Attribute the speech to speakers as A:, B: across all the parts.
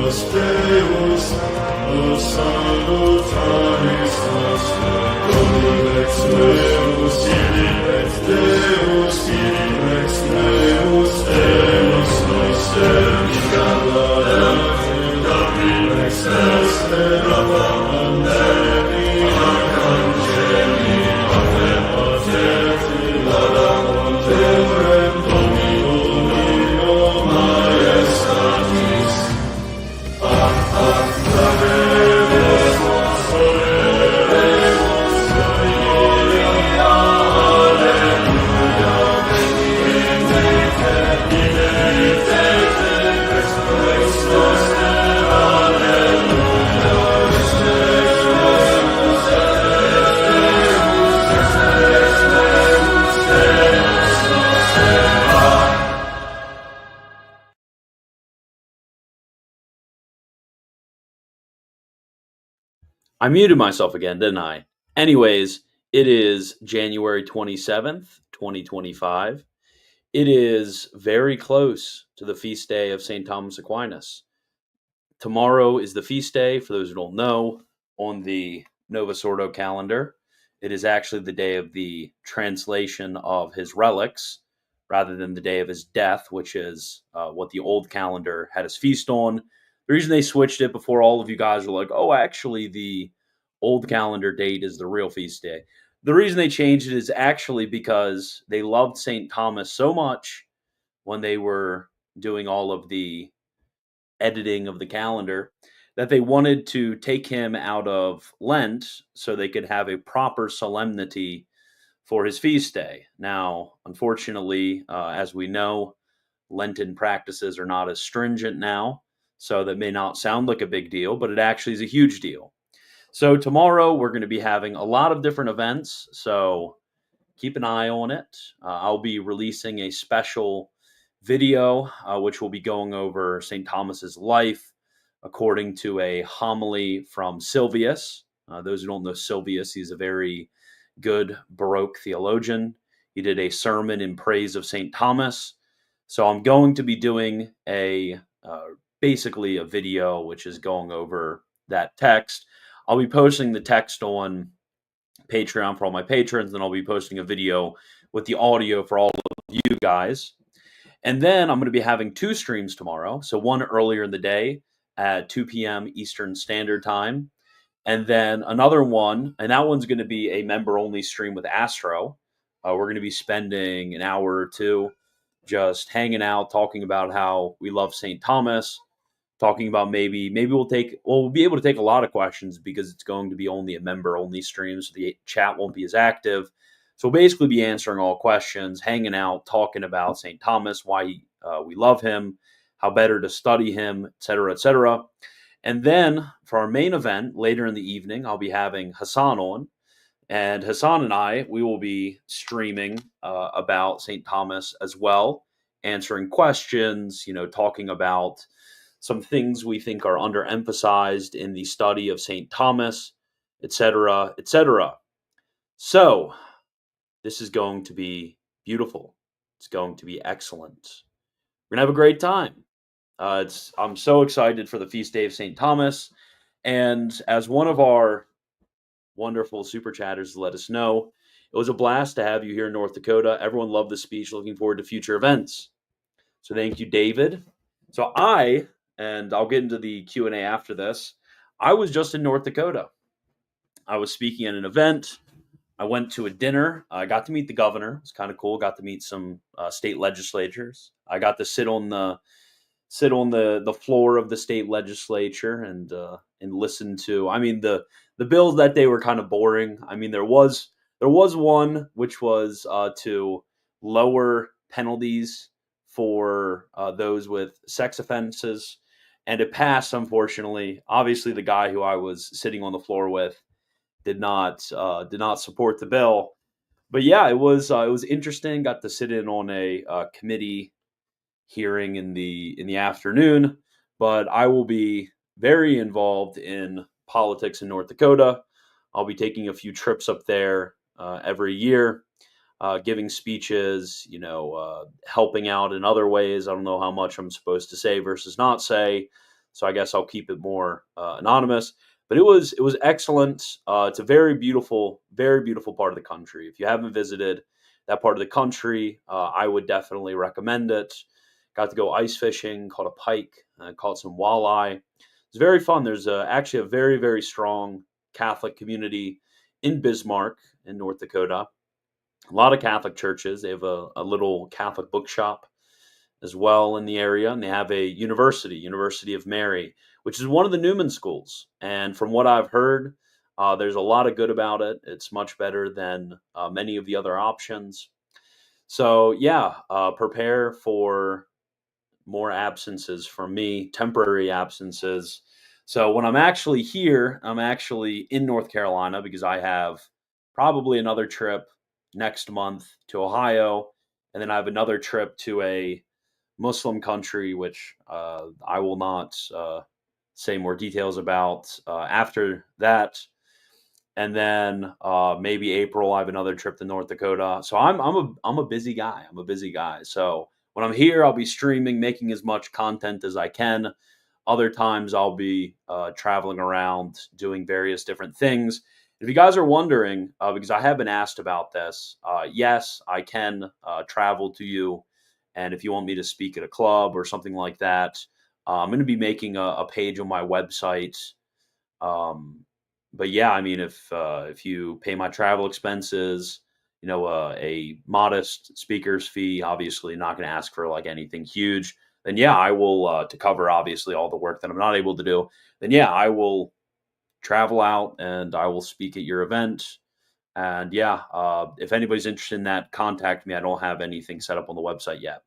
A: Deus, o salutaris nostre, Domine ex Deus, Kyrie ex Deus, Deus noster, Nicala, Domine ex Deus, Rapamandeli, Arcangeli, Athepateti, Ladamonterem, Domino Maestatis,
B: I muted myself again, didn't I? Anyways, it is January 27th, 2025. It is very close to the feast day of St. Thomas Aquinas. Tomorrow is the feast day, for those who don't know, on the Novus Ordo calendar. It is actually the day of the translation of his relics rather than the day of his death, which is what the old calendar had his feast on. The reason they switched it before all of you guys were like, oh, actually, the old calendar date is the real feast day. The reason they changed it is actually because they loved St. Thomas so much when they were doing all of the editing of the calendar that they wanted to take him out of Lent so they could have a proper solemnity for his feast day. Now, unfortunately, as we know, Lenten practices are not as stringent now, so that may not sound like a big deal, but it actually is a huge deal. So tomorrow we're going to be having a lot of different events, so keep an eye on it. I'll be releasing a special video which will be going over St. Thomas's life according to a homily from Sylvius. Those who don't know Sylvius, he's a very good Baroque theologian. He did a sermon in praise of St. Thomas. So I'm going to be doing a basically a video which is going over that text. I'll be posting the text on Patreon for all my patrons, and I'll be posting a video with the audio for all of you guys. And then I'm going to be having two streams tomorrow. So one earlier in the day at 2 p.m. Eastern Standard Time. And then another one, and that one's going to be a member-only stream with Astro. We're going to be spending an hour or two just hanging out, talking about how we love St. Thomas, talking about maybe we'll be able to take a lot of questions because it's going to be only a member only stream, so the chat won't be as active. So we'll basically be answering all questions, hanging out, talking about St. Thomas, why we love him, how better to study him, etc., etc. And then for our main event later in the evening, I'll be having Hassan on, and Hassan and we will be streaming about St. Thomas as well, answering questions, talking about some things we think are underemphasized in the study of St. Thomas, etc., etc. So, this is going to be beautiful. It's going to be excellent. We're going to have a great time. I'm so excited for the feast day of St. Thomas. And as one of our wonderful super chatters let us know, it was a blast to have you here in North Dakota. Everyone loved the speech. Looking forward to future events. So thank you, David. So and I'll get into the Q&A after this, I was just in North Dakota. I was speaking at an event. I went to a dinner. I got to meet the governor. It's kind of cool. Got to meet some state legislators. I got to sit on the floor of the state legislature and listen to. I mean, the bills that day were kind of boring. I mean, there was one which was to lower penalties for those with sex offenses, and it passed, unfortunately. Obviously, the guy who I was sitting on the floor with did not support the bill. But yeah, it was interesting. Got to sit in on a committee hearing in the afternoon. But I will be very involved in politics in North Dakota. I'll be taking a few trips up there every year, giving speeches, helping out in other ways. I don't know how much I'm supposed to say versus not say. so I guess I'll keep it more anonymous. But it was excellent. It's a very beautiful part of the country. If you haven't visited that part of the country, I would definitely recommend it. Got to go ice fishing, caught a pike, caught some walleye. It's very fun. There's actually a very, very strong Catholic community in Bismarck, in North Dakota. A lot of Catholic churches. They have a little Catholic bookshop as well in the area, and they have a university, University of Mary, which is one of the Newman schools. And from what I've heard, there's a lot of good about it. It's much better than many of the other options. So yeah, prepare for more absences from me, temporary absences. So when I'm actually here, I'm actually in North Carolina because I have probably another trip next month to Ohio, and then I have another trip to a Muslim country, which I will not say more details about after that. And then maybe April, I have another trip to North Dakota. So I'm a busy guy. I'm a busy guy. So when I'm here, I'll be streaming, making as much content as I can. Other times, I'll be traveling around, doing various different things. If you guys are wondering, because I have been asked about this, yes, I can travel to you. And if you want me to speak at a club or something like that, I'm going to be making a page on my website. But yeah, I mean, if you pay my travel expenses, a modest speaker's fee, obviously not going to ask for like anything huge. Then yeah, I will to cover obviously all the work that I'm not able to do. Then yeah, I will travel out and I will speak at your event. And yeah, if anybody's interested in that, contact me. I don't have anything set up on the website yet.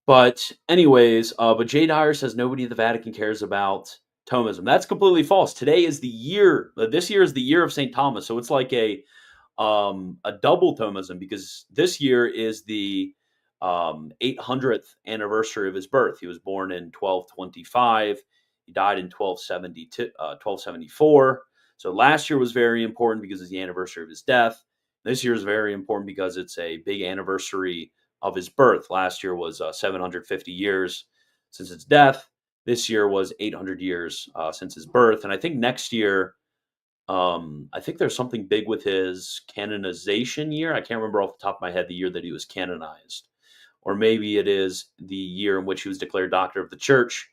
B: But anyways, but Jay Dyer says nobody at the Vatican cares about Thomism. That's completely false. Today is the year. This year is the year of St. Thomas, so it's like a double Thomism because this year is the 800th anniversary of his birth. He was born in 1225. He died in 1274. So last year was very important because it's the anniversary of his death. This year is very important because it's a big anniversary of his birth. Last year was 750 years since his death. This year was 800 years since his birth. And I think next year, I think there's something big with his canonization year. I can't remember off the top of my head the year that he was canonized. Or maybe it is the year in which he was declared Doctor of the Church.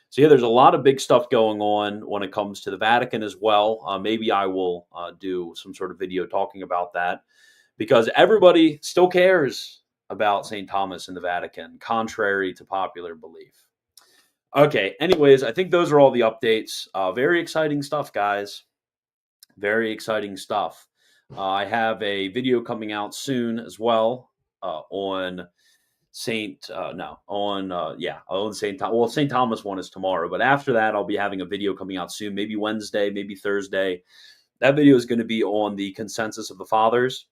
B: So yeah, there's a lot of big stuff going on when it comes to the Vatican as well. Maybe I will do some sort of video talking about that because everybody still cares about St. Thomas in the Vatican, contrary to popular belief. Okay, anyways, I think those are all the updates. Very exciting stuff, guys. Very exciting stuff. I have a video coming out soon as well on St. St. Well, St. Thomas one is tomorrow, but after that, I'll be having a video coming out soon, maybe Wednesday, maybe Thursday. That video is going to be on the consensus of the fathers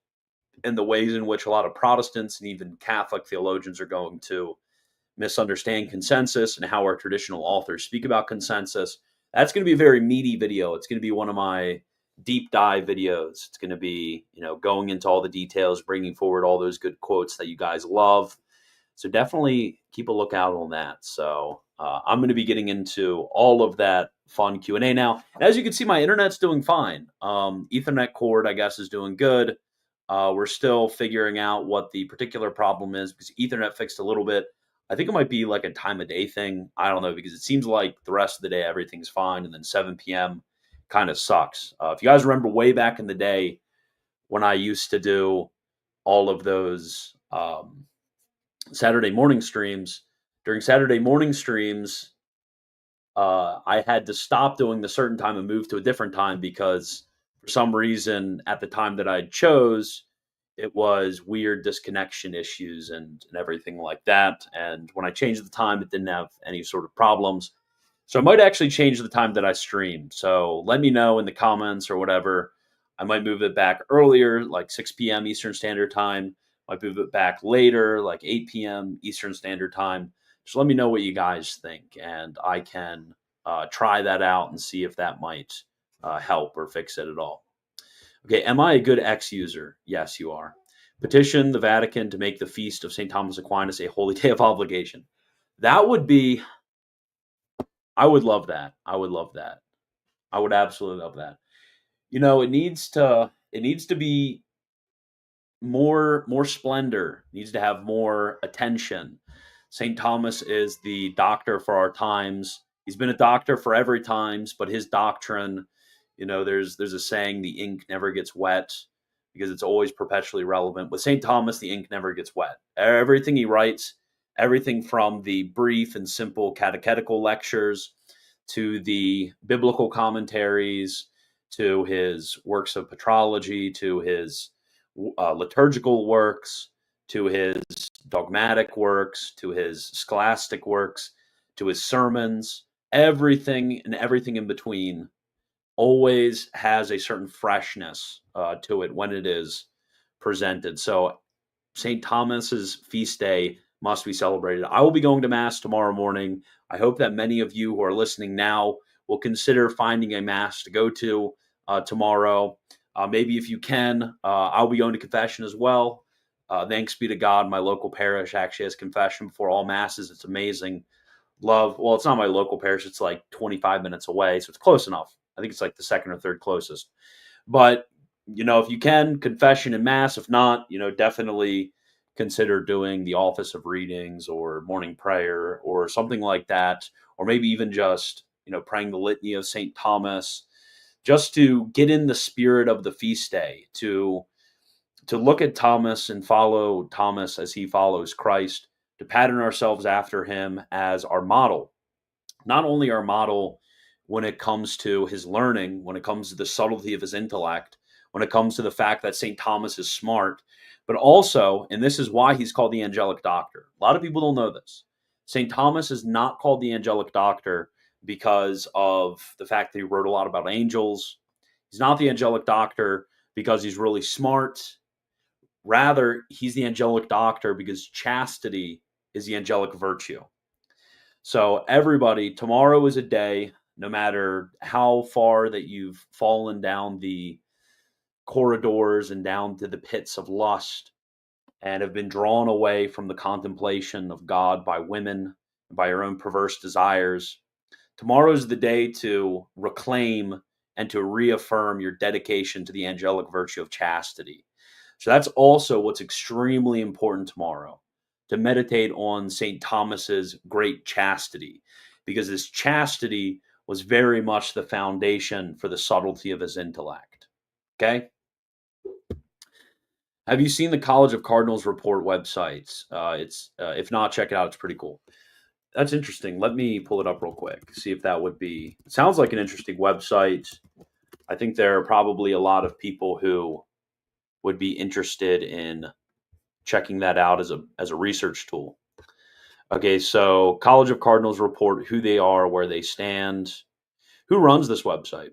B: and the ways in which a lot of Protestants and even Catholic theologians are going to misunderstand consensus and how our traditional authors speak about consensus. That's going to be a very meaty video. It's going to be one of my deep dive videos. It's going to be, going into all the details, bringing forward all those good quotes that you guys love. So definitely keep a lookout on that. So I'm going to be getting into all of that fun Q&A now. And as you can see, my internet's doing fine. Ethernet cord, I guess, is doing good. We're still figuring out what the particular problem is because Ethernet fixed a little bit. I think it might be like a time of day thing. I don't know, because it seems like the rest of the day, everything's fine. And then 7 p.m. kind of sucks. If you guys remember way back in the day when I used to do all of those Saturday morning streams, during Saturday morning streams, I had to stop doing the certain time and move to a different time because for some reason at the time that I chose, it was weird disconnection issues and everything like that. And when I changed the time, it didn't have any sort of problems. So I might actually change the time that I stream. So let me know in the comments or whatever. I might move it back earlier, like 6 p.m. Eastern Standard Time. Might move it back later, like 8 p.m. Eastern Standard Time. Just let me know what you guys think, and I can try that out and see if that might help or fix it at all. Okay, am I a good X user? Yes, you are. Petition the Vatican to make the feast of St. Thomas Aquinas a holy day of obligation. That would be I would love that. I would love that. I would absolutely love that. It needs to be more splendor, needs to have more attention. St. Thomas is the doctor for our times. He's been a doctor for every times, but his doctrine, there's a saying, the ink never gets wet because it's always perpetually relevant. With St. Thomas, the ink never gets wet. Everything he writes, everything from the brief and simple catechetical lectures to the biblical commentaries to his works of patrology to his liturgical works, to his dogmatic works, to his scholastic works, to his sermons, everything in between always has a certain freshness to it when it is presented. So St. Thomas's feast day must be celebrated. I will be going to Mass tomorrow morning. I hope that many of you who are listening now will consider finding a Mass to go to tomorrow. Maybe if you can, I'll be going to confession as well. Thanks be to God, my local parish actually has confession before all Masses. It's amazing. Well, it's not my local parish. It's like 25 minutes away, so it's close enough. I think it's like the second or third closest. But, if you can, confession and Mass. If not, definitely consider doing the office of readings or morning prayer or something like that. Or maybe even just, praying the litany of St. Thomas, just to get in the spirit of the feast day, to look at Thomas and follow Thomas as he follows Christ, to pattern ourselves after him as our model. Not only our model when it comes to his learning, when it comes to the subtlety of his intellect, when it comes to the fact that St. Thomas is smart, but also, and this is why he's called the angelic doctor. A lot of people don't know this. St. Thomas is not called the angelic doctor because of the fact that he wrote a lot about angels. He's not the angelic doctor because he's really smart. Rather, he's the angelic doctor because chastity is the angelic virtue. So everybody, tomorrow is a day, no matter how far that you've fallen down the corridors and down to the pits of lust and have been drawn away from the contemplation of God by women, by your own perverse desires. Tomorrow is the day to reclaim and to reaffirm your dedication to the angelic virtue of chastity. So that's also what's extremely important tomorrow, to meditate on St. Thomas's great chastity, because his chastity was very much the foundation for the subtlety of his intellect. Okay? Have you seen the College of Cardinals report websites? If not, check it out. It's pretty cool. That's interesting. Let me pull it up real quick. See if that would be. It sounds like an interesting website. I think there are probably a lot of people who would be interested in checking that out as a research tool. Okay, so College of Cardinals report who they are, where they stand. Who runs this website?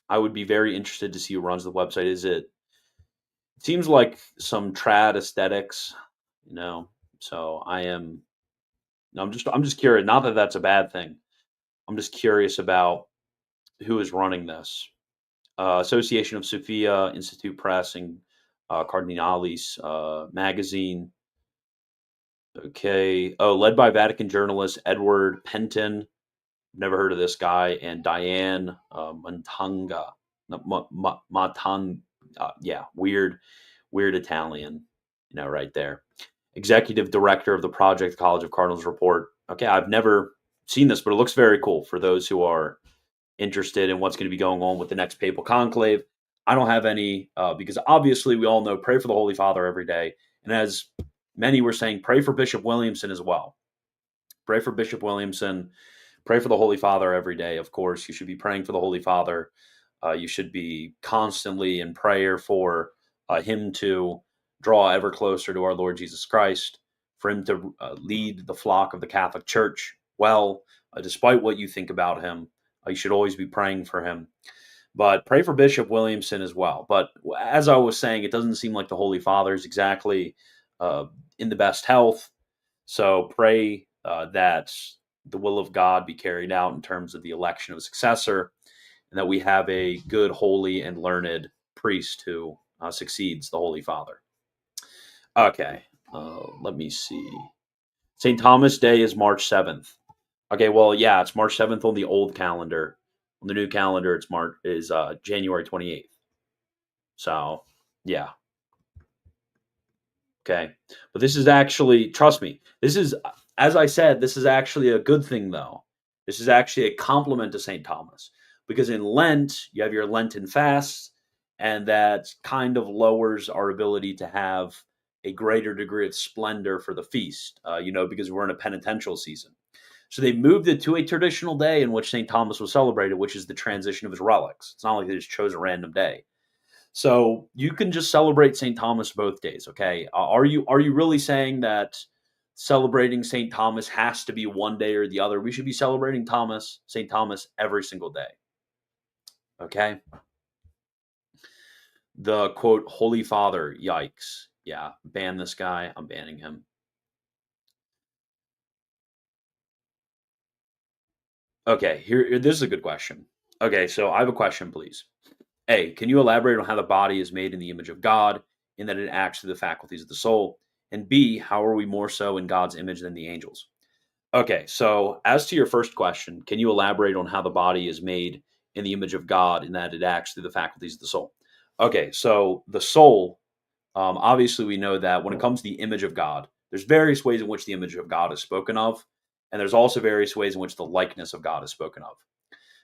B: I would be very interested to see who runs the website. It seems like some trad aesthetics, So I'm just curious. Not that that's a bad thing. I'm just curious about who is running this. Association of Sophia, Institute Press, and Cardinalis magazine. Okay. Oh, led by Vatican journalist Edward Penton. Never heard of this guy. And Diane Montanga. Yeah, weird Italian, right there. Executive director of the Project College of Cardinals report. Okay, I've never seen this, but it looks very cool for those who are interested in what's going to be going on with the next papal conclave. I don't have any, because obviously we all know, pray for the Holy Father every day. And as many were saying, pray for Bishop Williamson as well. Pray for Bishop Williamson. Pray for the Holy Father every day. Of course, you should be praying for the Holy Father. You should be constantly in prayer for him to draw ever closer to our Lord Jesus Christ, for him to lead the flock of the Catholic Church well, despite what you think about him. You should always be praying for him. But pray for Bishop Williamson as well. But as I was saying, it doesn't seem like the Holy Father is exactly in the best health. So pray that the will of God be carried out in terms of the election of a successor, and that we have a good, holy, and learned priest who succeeds the Holy Father. Okay, let me see. St. Thomas Day is March 7th. Okay, well, yeah, it's March 7th on the old calendar. On the new calendar, it's January 28th. So, yeah, okay. But this is actually, trust me, this is, as I said, this is actually a good thing, though. This is actually a compliment to St. Thomas because in Lent, you have your Lenten fasts, and that kind of lowers our ability to have a greater degree of splendor for the feast, because we're in a penitential season. So they moved it to a traditional day in which St. Thomas was celebrated, which is the transition of his relics. It's not like they just chose a random day. So you can just celebrate St. Thomas both days, okay? Are you really saying that celebrating St. Thomas has to be one day or the other? We should be celebrating St. Thomas every single day. Okay? The quote Holy Father, yikes. Yeah, ban this guy. I'm banning him. Okay, here this is a good question. Okay, so I have a question, please. A, can you elaborate on how the body is made in the image of God in that it acts through the faculties of the soul? And B, how are we more so in God's image than the angels? Okay, so as to your first question, can you elaborate on how the body is made in the image of God in that it acts through the faculties of the soul? Okay, so the soul, obviously, we know that when it comes to the image of God, there's various ways in which the image of God is spoken of, and there's also various ways in which the likeness of God is spoken of.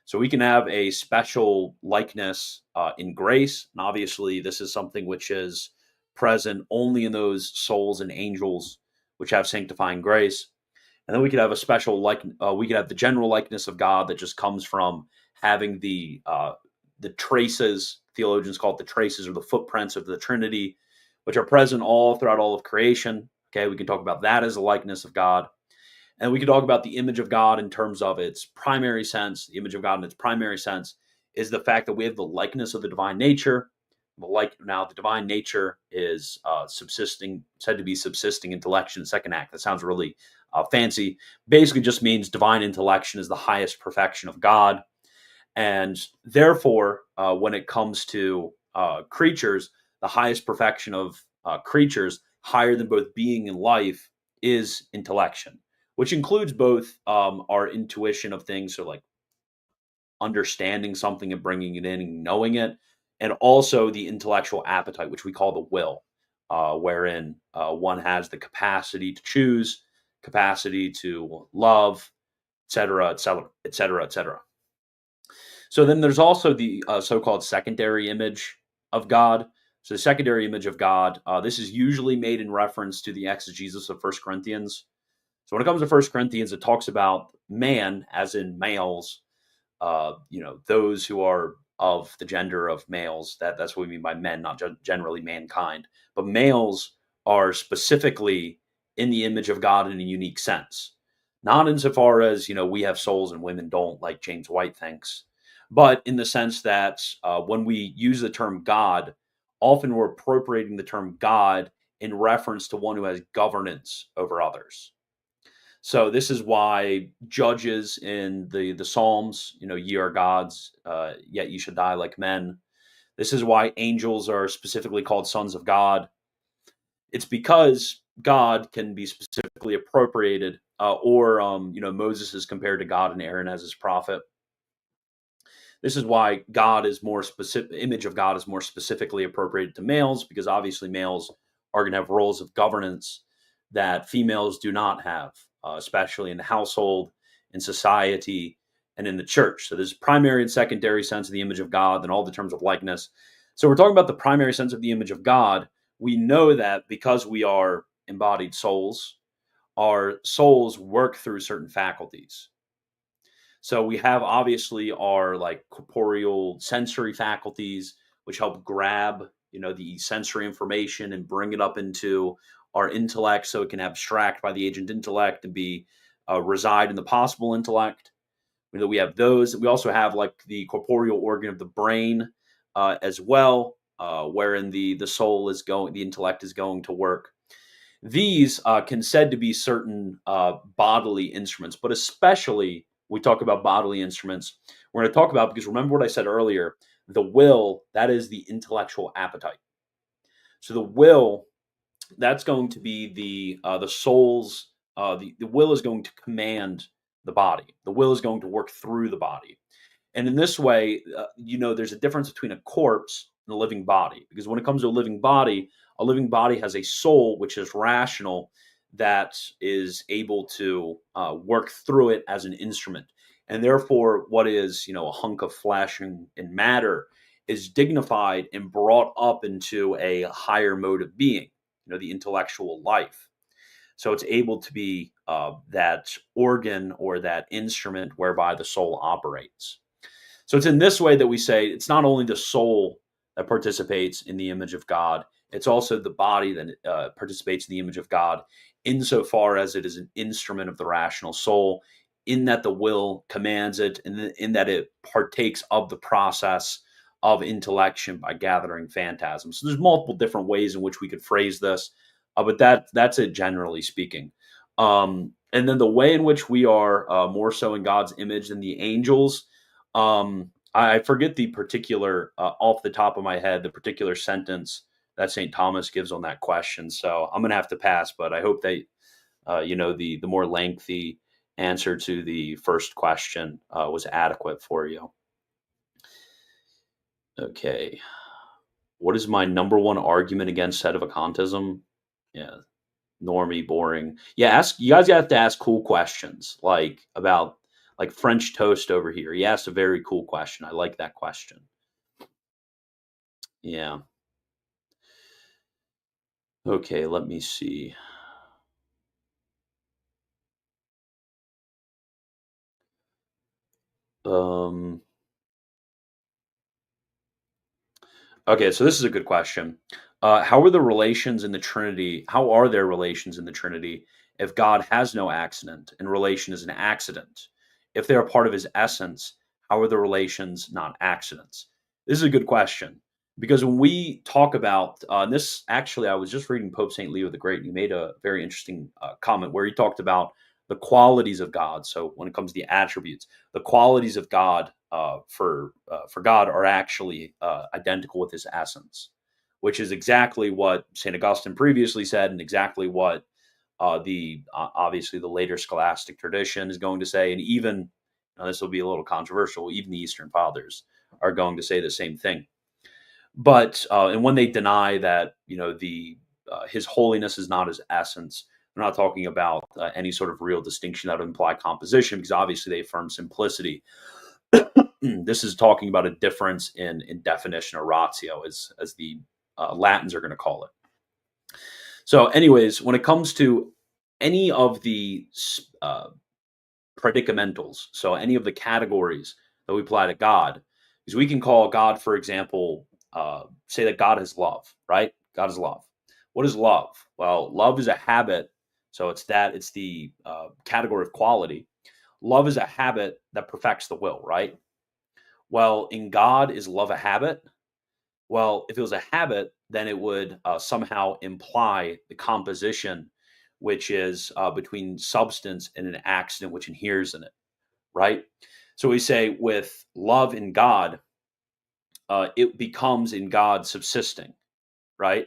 B: So we can have a special likeness in grace. And obviously, this is something which is present only in those souls and angels which have sanctifying grace. And then we could have a special we could have the general likeness of God that just comes from having the traces. Theologians call it the traces or the footprints of the Trinity, which are present all throughout all of creation. Okay, we can talk about that as a likeness of God. And we could talk about the image of God in terms of its primary sense. The image of God in its primary sense is the fact that we have the likeness of the divine nature. The divine nature is said to be subsisting intellection. Second act. That sounds really fancy. Basically, just means divine intellection is the highest perfection of God, and therefore, when it comes to creatures, the highest perfection of creatures, higher than both being and life, is intellection, which includes both our intuition of things, so like understanding something and bringing it in and knowing it, and also the intellectual appetite, which we call the will, wherein one has the capacity to choose, capacity to love, etc., etc., etc., etc. So then there's also the so-called secondary image of God. So the secondary image of God, this is usually made in reference to the exegesis of First Corinthians. So when it comes to First Corinthians, it talks about man, as in males, those who are of the gender of males. That's what we mean by men, not generally mankind. But males are specifically in the image of God in a unique sense. Not insofar as, we have souls and women don't, like James White thinks, but in the sense that when we use the term God, often we're appropriating the term God in reference to one who has governance over others. So this is why judges in the Psalms, ye are gods, yet ye should die like men. This is why angels are specifically called sons of God. It's because God can be specifically appropriated, or Moses is compared to God and Aaron as his prophet. This is why God is more specific. Image of God is more specifically appropriated to males because obviously males are going to have roles of governance that females do not have, especially in the household, in society, and in the church. So there's primary and secondary sense of the image of God, and all the terms of likeness. So we're talking about the primary sense of the image of God. We know that because we are embodied souls, our souls work through certain faculties. So we have obviously our like corporeal sensory faculties, which help grab, the sensory information and bring it up into our intellect so it can abstract by the agent intellect and be reside in the possible intellect. We have those. We also have like the corporeal organ of the brain as well, wherein the soul is going, the intellect is going to work. These can said to be certain bodily instruments, but especially we talk about bodily instruments, we're going to talk about, because remember what I said earlier, the will, that is the intellectual appetite. So the will, that's going to be the soul's, the will is going to command the body. The will is going to work through the body. And in this way, there's a difference between a corpse and a living body. Because when it comes to a living body has a soul which is rational, that is able to work through it as an instrument. And therefore, what is, a hunk of flesh and matter is dignified and brought up into a higher mode of being, the intellectual life. So it's able to be that organ or that instrument whereby the soul operates. So it's in this way that we say it's not only the soul that participates in the image of God, it's also the body that participates in the image of God, insofar as it is an instrument of the rational soul, in that the will commands it, and in that it partakes of the process of intellection by gathering phantasms. So there's multiple different ways in which we could phrase this, but that's it generally speaking. And then the way in which we are more so in God's image than the angels. I forget the particular, off the top of my head, the particular sentence that St. Thomas gives on that question. So I'm going to have to pass, but I hope that, the more lengthy answer to the first question was adequate for you. Okay. What is my number one argument against sedevacantism? Yeah. Normie, boring. Yeah, you guys have to ask cool questions, like about like French toast over here. He asked a very cool question. I like that question. Yeah. Okay, let me see. Okay, so this is a good question. How are the relations in the Trinity? How are there relations in the Trinity if God has no accident and relation is an accident? If they are part of his essence, how are the relations not accidents? This is a good question because when we talk about this, actually, I was just reading Pope St. Leo the Great, and he made a very interesting comment where he talked about the qualities of God. So when it comes to the attributes, the qualities of God for God are actually identical with his essence, which is exactly what St. Augustine previously said, and exactly what the obviously the later scholastic tradition is going to say, and even this will be a little controversial. Even the Eastern Fathers are going to say the same thing. But and when they deny that the his holiness is not his essence, they're not talking about any sort of real distinction that would imply composition, because obviously they affirm simplicity. This is talking about a difference in definition or ratio, as the Latins are going to call it. So, anyways, when it comes to any of the predicamentals, so any of the categories that we apply to God, because we can call God, for example, say that God is love, right? God is love. What is love? Well, love is a habit. So it's the category of quality. Love is a habit that perfects the will, right? Well, in God, is love a habit? Well, if it was a habit, then it would somehow imply the composition, which is between substance and an accident which inheres in it, right? So we say with love in God, it becomes in God subsisting, right?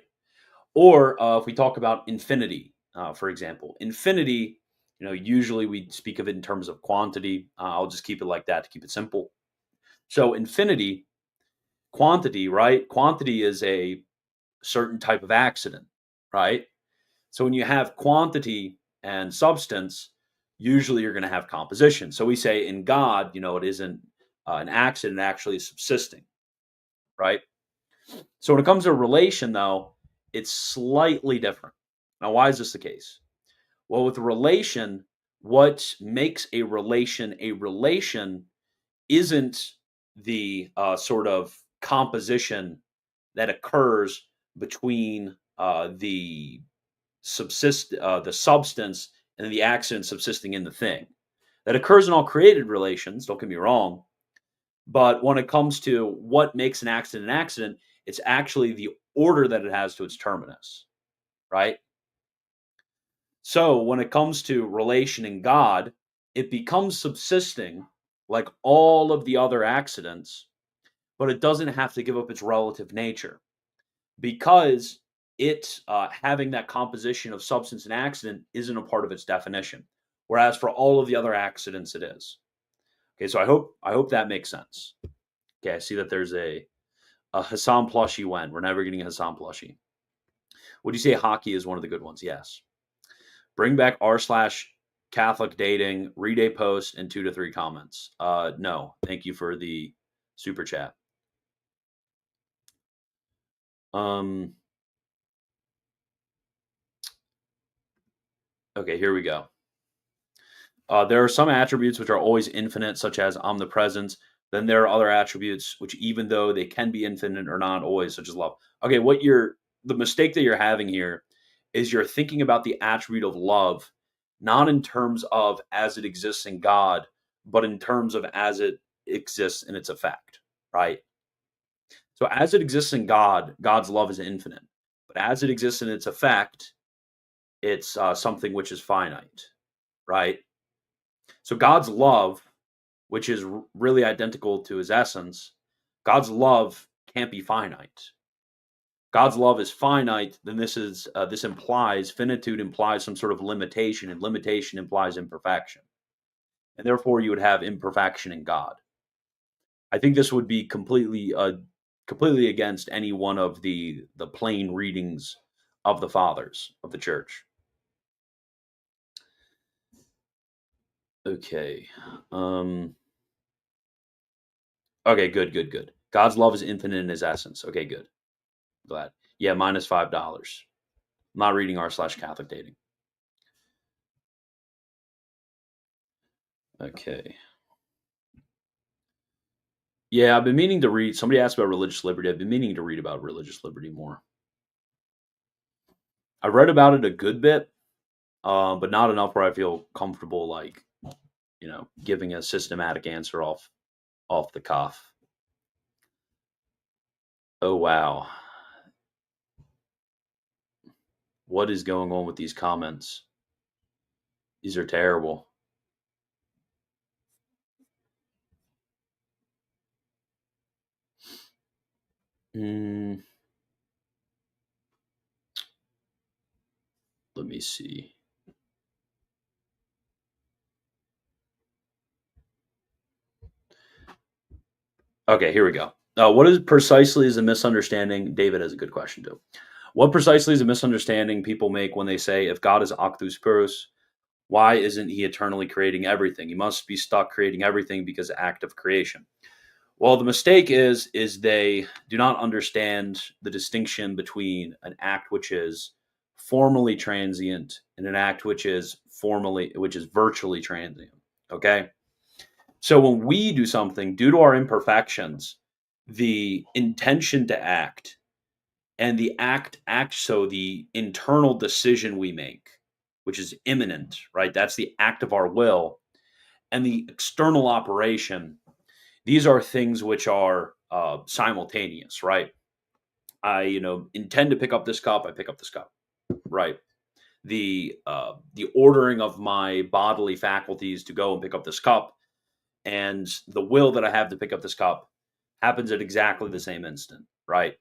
B: Or if we talk about infinity, for example, infinity, usually we speak of it in terms of quantity. I'll just keep it like that to keep it simple. So infinity, quantity, right? Quantity is a certain type of accident, right? So when you have quantity and substance, usually you're going to have composition. So we say in God, it isn't an accident, actually subsisting, right? So when it comes to relation, though, it's slightly different. Now, why is this the case? Well, with relation, what makes a relation isn't the sort of composition that occurs between the substance and the accident subsisting in the thing. That occurs in all created relations, don't get me wrong, but when it comes to what makes an accident, it's actually the order that it has to its terminus, right? So when it comes to relation in God, it becomes subsisting like all of the other accidents, but it doesn't have to give up its relative nature, because it having that composition of substance and accident isn't a part of its definition. whereas for all of the other accidents, it is. Okay, so I hope that makes sense. Okay, I see that there's a Hassan plushie when. We're never getting a Hassan plushie. Would you say hockey is one of the good ones? Yes. Bring back r/Catholic dating, read a post, and 2 to 3 comments. No, thank you for the super chat. Okay, here we go. There are some attributes which are always infinite, such as omnipresence. Then there are other attributes which, even though they can be infinite, are not always, such as love. Okay, the mistake that you're having here is you're thinking about the attribute of love, not in terms of as it exists in God, but in terms of as it exists in its effect, right? So as it exists in God, God's love is infinite. But as it exists in its effect, it's something which is finite, right? So God's love, which is really identical to his essence, God's love can't be finite. God's love is finite, then this implies finitude implies some sort of limitation, and limitation implies imperfection, and therefore you would have imperfection in God. I think this would be completely against any one of the plain readings of the fathers of the church. Okay. Okay, good. God's love is infinite in his essence. Okay, good. Glad. Yeah, minus $5. I'm not reading r/Catholic dating. Okay. Yeah, I've been meaning to read. Somebody asked about religious liberty. I've been meaning to read about religious liberty more. I read about it a good bit, but not enough where I feel comfortable, like, giving a systematic answer off the cuff. Oh wow, what is going on with these comments? These are terrible. Let me see. Okay, here we go. What is precisely is a misunderstanding? David has a good question too. What precisely is a misunderstanding people make when they say, if God is actus purus, why isn't he eternally creating everything? He must be stuck creating everything because act of creation. Well, the mistake is they do not understand the distinction between an act which is formally transient and an act which is virtually transient. Okay? So when we do something due to our imperfections, the intention to act and the so the internal decision we make, which is imminent, right? That's the act of our will, and the external operation. These are things which are simultaneous, right? I, intend to pick up this cup. I pick up this cup, right? The ordering of my bodily faculties to go and pick up this cup, and the will that I have to pick up this cup happens at exactly the same instant, right?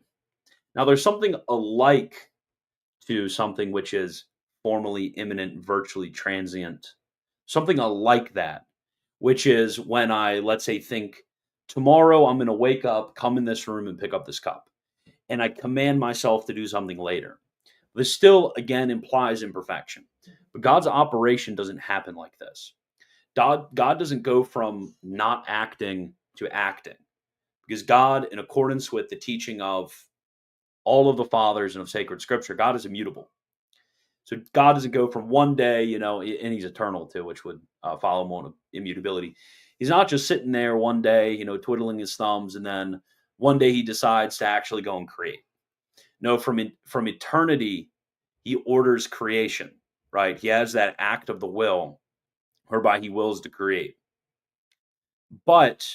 B: Now, there's something alike to something which is formally imminent, virtually transient, something alike that, which is when I, let's say, think, tomorrow I'm going to wake up, come in this room, and pick up this cup. And I command myself to do something later. This still, again, implies imperfection. But God's operation doesn't happen like this. God doesn't go from not acting to acting, because God, in accordance with the teaching of all of the fathers and of sacred scripture, God is immutable. So God doesn't go from one day, and he's eternal too, which would follow him on immutability. He's not just sitting there one day, twiddling his thumbs, and then one day he decides to actually go and create. No, from eternity, he orders creation, right? He has that act of the will whereby he wills to create. But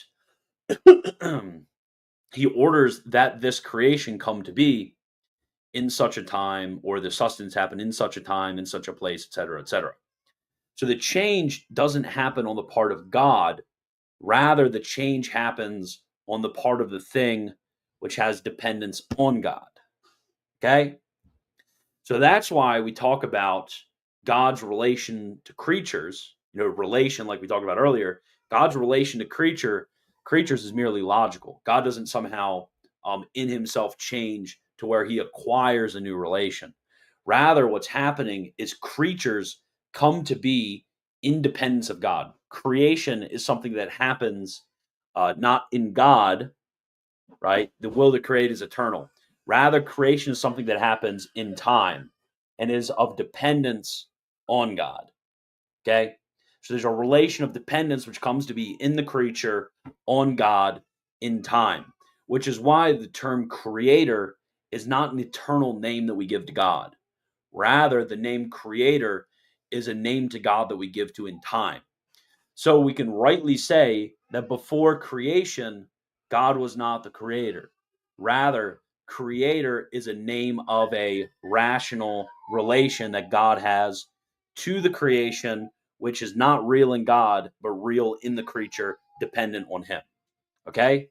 B: he orders that this creation come to be in such a time, or the sustenance happen in such a time, in such a place, etc., etc. So the change doesn't happen on the part of God. Rather, the change happens on the part of the thing which has dependence on God. Okay? So that's why we talk about God's relation to creatures, relation, like we talked about earlier. God's relation to creatures is merely logical. God doesn't somehow in himself change to where he acquires a new relation. Rather, what's happening is creatures come to be independence of God. Creation is something that happens not in God, right? The will to create is eternal. Rather, creation is something that happens in time and is of dependence on God. Okay? So there's a relation of dependence which comes to be in the creature on God in time, which is why the term creator is not an eternal name that we give to God. Rather, the name creator is a name to God that we give to in time. So we can rightly say that before creation, God was not the creator. Rather, creator is a name of a rational relation that God has to the creation, which is not real in God, but real in the creature, dependent on him. Okay?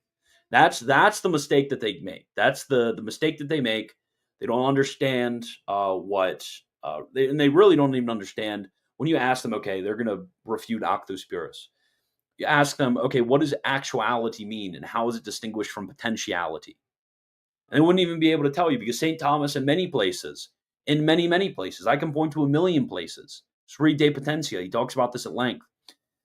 B: That's the mistake that they make. That's the mistake that they make. They don't understand and they really don't even understand when you ask them. Okay, they're going to refute actus purus. You ask them, okay, what does actuality mean, and how is it distinguished from potentiality? And they wouldn't even be able to tell you, because St. Thomas, in many places, I can point to a million places. Just read De Potentia. He talks about this at length.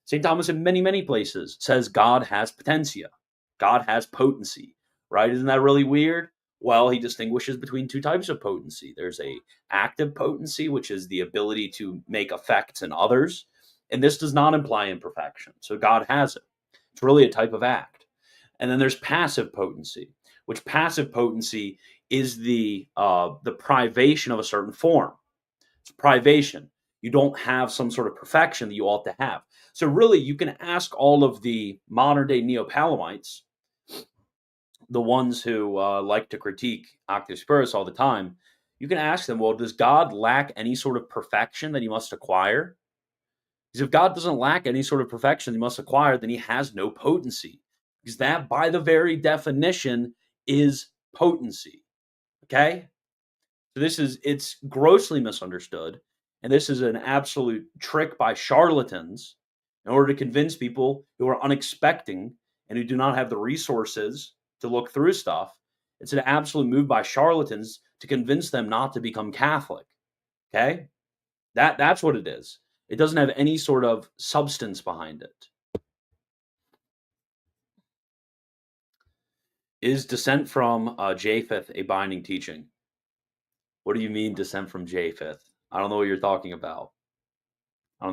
B: St. Thomas, in many places, says God has potentia. God has potency, right? Isn't that really weird? Well, he distinguishes between two types of potency. There's a active potency, which is the ability to make effects in others, and this does not imply imperfection. So God has it. It's really a type of act. And then there's passive potency, which passive potency is the privation of a certain form. It's privation. You don't have some sort of perfection that you ought to have. So really, you can ask all of the modern day Neo-Palamites, the ones who like to critique Actus Purus all the time, you can ask them, well, does God lack any sort of perfection that he must acquire? Because if God doesn't lack any sort of perfection he must acquire, then he has no potency. Because that, by the very definition, is potency. Okay? So it's grossly misunderstood. And this is an absolute trick by charlatans in order to convince people who are unexpecting and who do not have the resources to look through stuff. It's an absolute move by charlatans to convince them not to become Catholic. Okay? That's what it is. It doesn't have any sort of substance behind it. Is descent from Japheth a binding teaching? What do you mean descent from Japheth? I don't know what you're talking about. How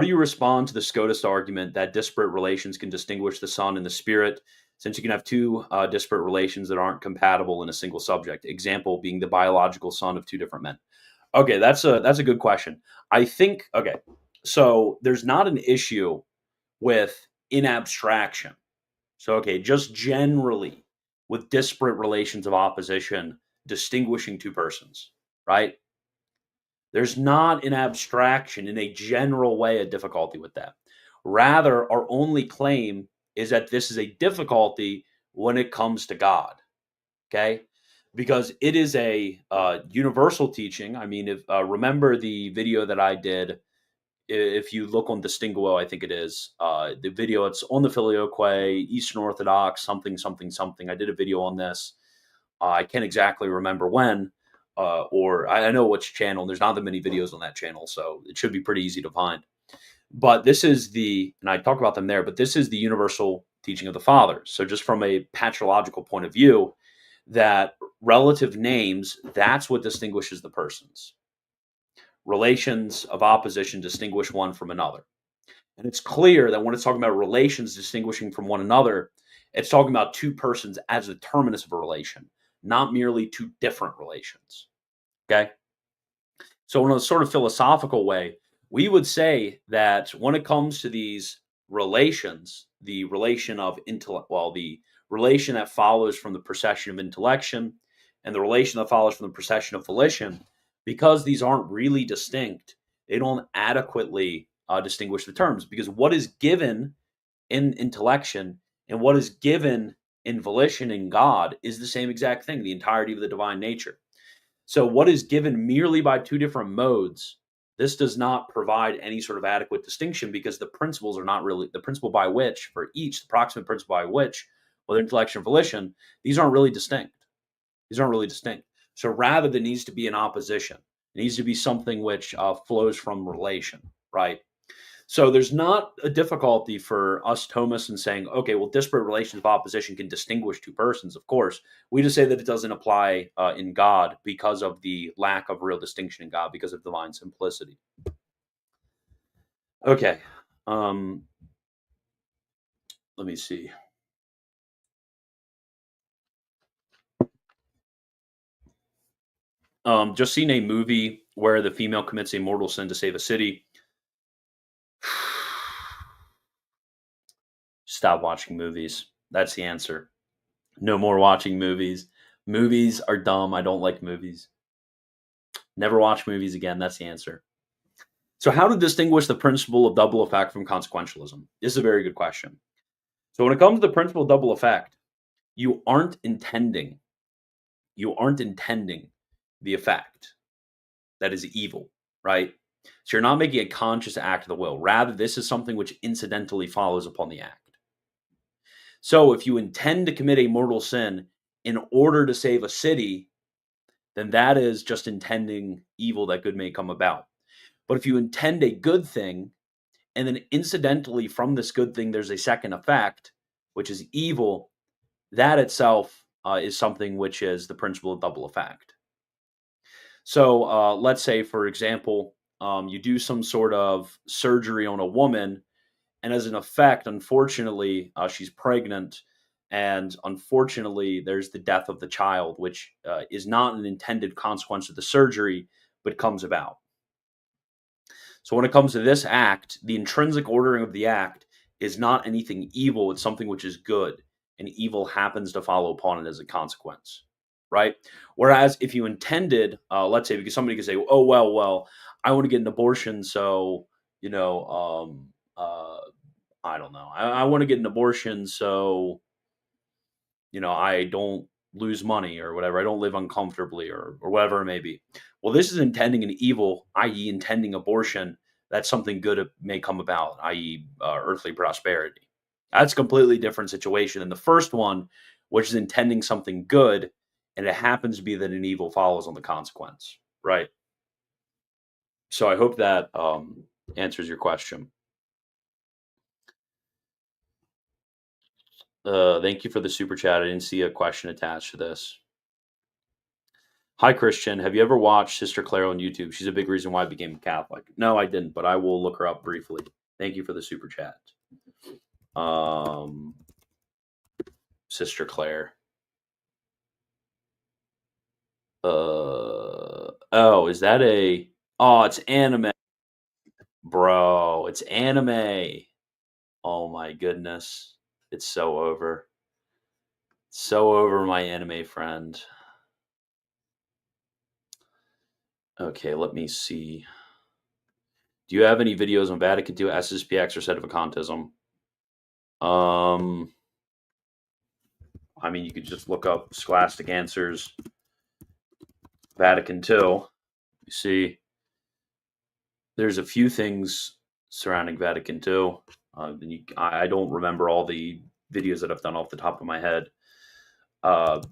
B: do you respond to the Scotist argument that disparate relations can distinguish the Son and the Spirit, since you can have two disparate relations that aren't compatible in a single subject? Example being the biological son of two different men. Okay, that's a good question. I think, okay, so there's not an issue with in abstraction. So, okay, just generally with disparate relations of opposition distinguishing two persons, right? There's not an abstraction in a general way a difficulty with that. Rather, our only claim is that this is a difficulty when it comes to God, okay? Because it is a universal teaching. I mean, if remember the video that I did, if you look on Distinguo, I think it is, the video, it's on the Filioque, Eastern Orthodox, something. I did a video on this. I can't exactly remember when, or I know which channel. There's not that many videos on that channel, so it should be pretty easy to find. But this is and I talk about them there, but this is the universal teaching of the Fathers. So just from a patrological point of view, that relative names, that's what distinguishes the persons. Relations of opposition distinguish one from another. And it's clear that when it's talking about relations distinguishing from one another, it's talking about two persons as the terminus of a relation, not merely two different relations. Okay? So in a sort of philosophical way, we would say that when it comes to these relations, the relation of intellect, the relation that follows from the procession of intellection and the relation that follows from the procession of volition, because these aren't really distinct, they don't adequately distinguish the terms, because what is given in intellection and what is given in volition in God is the same exact thing, the entirety of the divine nature. So what is given merely by two different modes This does not provide any sort of adequate distinction because the principles are not really the principle by which, for each, the proximate principle by which, whether intellection or volition, these aren't really distinct. These aren't really distinct. So rather, there needs to be an opposition. It needs to be something which flows from relation, right? So there's not a difficulty for us Thomists in saying, okay, well, disparate relations of opposition can distinguish two persons. Of course, we just say that it doesn't apply in God because of the lack of real distinction in God, because of divine simplicity. Okay, let me see. Just seen a movie where the female commits a mortal sin to save a city. Stop watching movies. That's the answer. No more watching movies. Movies are dumb. I don't like movies. Never watch movies again. That's the answer. So, how to distinguish the principle of double effect from consequentialism? This is a very good question. So, when it comes to the principle of double effect, you aren't intending the effect that is evil, right? So, you're not making a conscious act of the will. Rather, this is something which incidentally follows upon the act. So, if you intend to commit a mortal sin in order to save a city, then that is just intending evil that good may come about. But if you intend a good thing, and then incidentally from this good thing, there's a second effect, which is evil, that itself is something which is the principle of double effect. So let's say, for example, you do some sort of surgery on a woman, and as an effect, unfortunately, she's pregnant, and unfortunately, there's the death of the child, which is not an intended consequence of the surgery, but comes about. So when it comes to this act, the intrinsic ordering of the act is not anything evil, it's something which is good, and evil happens to follow upon it as a consequence, right? Whereas if you intended, let's say, because somebody could say, oh, well, I want to get an abortion, so, I don't know. I want to get an abortion so, I don't lose money or whatever. I don't live uncomfortably or whatever it may be. Well, this is intending an evil, i.e., intending abortion. That's something good may come about, i.e., earthly prosperity. That's a completely different situation than the first one, which is intending something good, and it happens to be that an evil follows on the consequence, right? So I hope that answers your question. Thank you for the super chat. I didn't see a question attached to this. Hi, Christian. Have you ever watched Sister Claire on YouTube? She's a big reason why I became a Catholic. No, I didn't, but I will look her up briefly. Thank you for the super chat. Sister Claire. Is that a... Oh, it's anime. Bro, it's anime. Oh my goodness. It's so over. So over, my anime friend. Okay, let me see. Do you have any videos on Vatican II, SSPX, or Sedevacantism? I mean, you could just look up Scholastic Answers, Vatican II. You see, there's a few things surrounding Vatican II. I don't remember all the videos that I've done off the top of my head.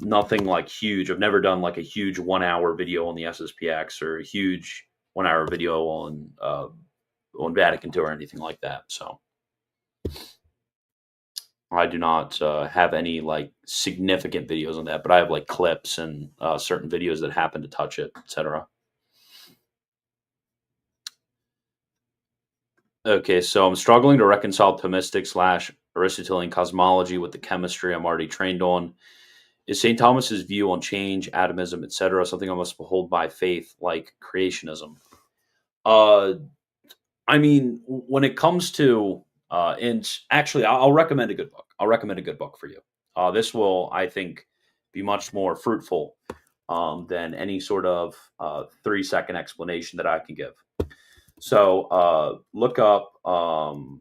B: Nothing like huge. I've never done like a huge 1 hour video on the SSPX or a huge 1 hour video on Vatican II or anything like that. So I do not have any like significant videos on that, but I have like clips and certain videos that happen to touch it, etc. Okay, so I'm struggling to reconcile Thomistic / Aristotelian cosmology with the chemistry I'm already trained on. Is St. Thomas's view on change, atomism, etc., something I must behold by faith, like creationism? I mean, when it comes to, and actually, I'll recommend a good book. I'll recommend a good book for you. This will, I think, be much more fruitful than any sort of 3-second explanation that I can give. So look up. So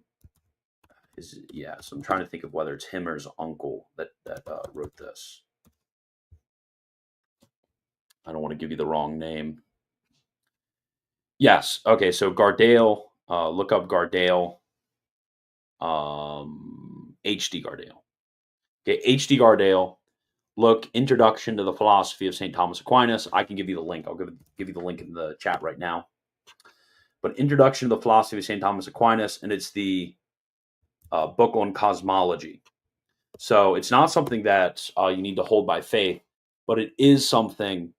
B: I'm trying to think of whether it's him or his uncle that wrote this. I don't want to give you the wrong name. Yes. Okay. So Gardale, look up Gardale, H.D. Gardale. Okay, H.D. Gardale. Look, Introduction to the Philosophy of St. Thomas Aquinas. I can give you the link. I'll give you the link in the chat right now. But Introduction to the Philosophy of St. Thomas Aquinas, and it's the book on cosmology. So it's not something that you need to hold by faith, but it is something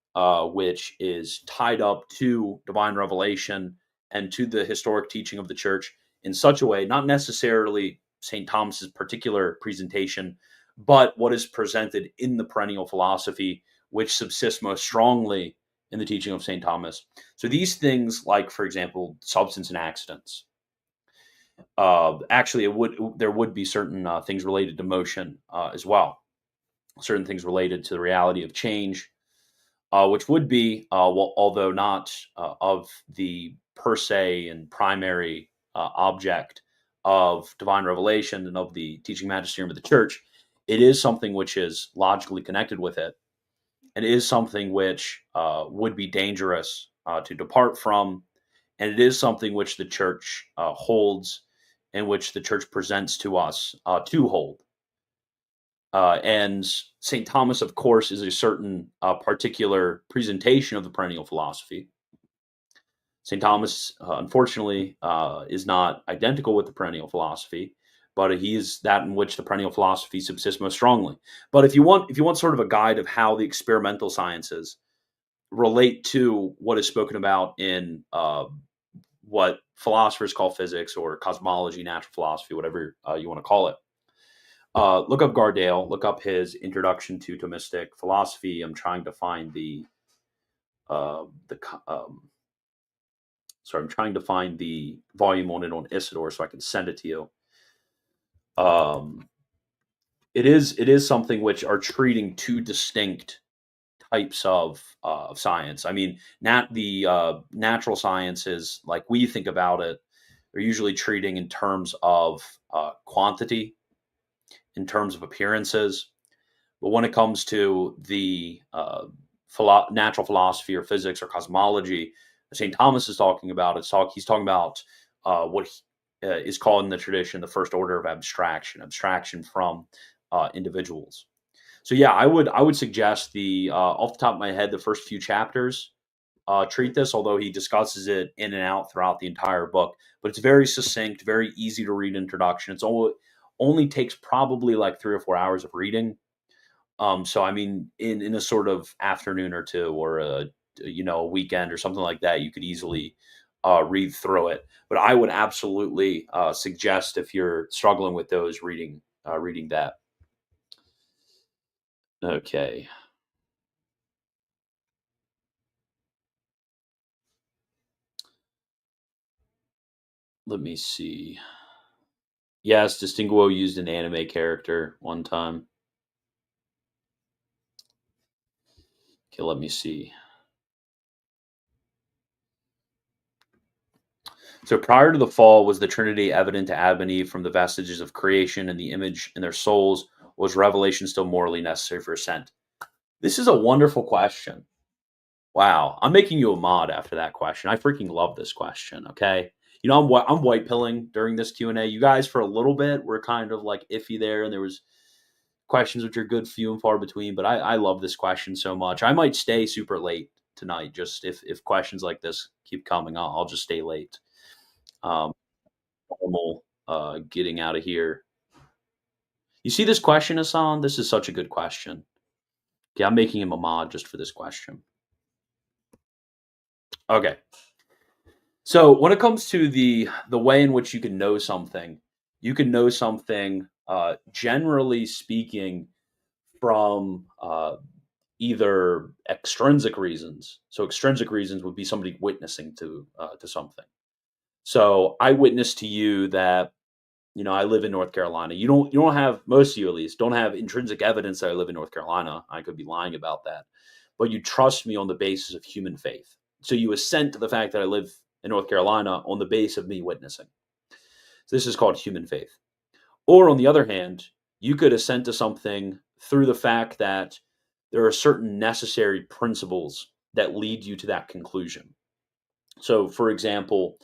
B: which is tied up to divine revelation and to the historic teaching of the church in such a way, not necessarily St. Thomas's particular presentation, but what is presented in the perennial philosophy, which subsists most strongly in the teaching of St. Thomas. So these things, like, for example, substance and accidents, actually, there would be certain things related to motion as well, certain things related to the reality of change, which would be, well, although not of the per se and primary object of divine revelation and of the teaching magisterium of the church, it is something which is logically connected with it, and it is something which would be dangerous to depart from, and it is something which the church holds and which the church presents to us to hold. And St. Thomas, of course, is a certain particular presentation of the perennial philosophy. St. Thomas, unfortunately, is not identical with the perennial philosophy, but he is that in which the perennial philosophy subsists most strongly. But if you want sort of a guide of how the experimental sciences relate to what is spoken about in what philosophers call physics or cosmology, natural philosophy, whatever you want to call it, look up Gardale, look up his Introduction to Thomistic Philosophy. I'm trying to find I'm trying to find the volume on it on Isidore so I can send it to you. It is something which are treating two distinct types of science. I mean, the natural sciences, like we think about it, are usually treating in terms of quantity, in terms of appearances. But when it comes to the natural philosophy or physics or cosmology, St. Thomas is talking about, he's talking about what is called in the tradition the first order of abstraction from individuals. So yeah, I would suggest the off the top of my head, the first few chapters treat this, although he discusses it in and out throughout the entire book. But it's very succinct, very easy to read introduction. It's only takes probably like 3 or 4 hours of reading. So I mean, in a sort of afternoon or two, or a weekend or something like that, you could easily read through it. But I would absolutely suggest, if you're struggling with those, reading that. Okay. Let me see. Yes, Distinguo used an anime character one time. Okay, let me see. So prior to the fall, was the Trinity evident to Adam and Eve from the vestiges of creation and the image in their souls? Was revelation still morally necessary for ascent? This is a wonderful question. Wow, I'm making you a mod after that question. I freaking love this question. Okay, I'm white pilling during this Q&A. You guys, for a little bit, were kind of like iffy there, and there was questions which are good, few and far between. But I love this question so much. I might stay super late tonight, just if questions like this keep coming. I'll just stay late. Um, Normal getting out of here. You see this question, Hassan? This is such a good question. Okay, I'm making him a mod just for this question. Okay. So when it comes to the way in which you can know something, generally speaking, from either extrinsic reasons. So extrinsic reasons would be somebody witnessing to something. So I witnessed to you that I live in North Carolina. You don't have, most of you at least, don't have intrinsic evidence that I live in North Carolina. I could be lying about that, but you trust me on the basis of human faith. So you assent to the fact that I live in North Carolina on the basis of me witnessing. So this is called human faith. Or on the other hand, you could assent to something through the fact that there are certain necessary principles that lead you to that conclusion. So, for example,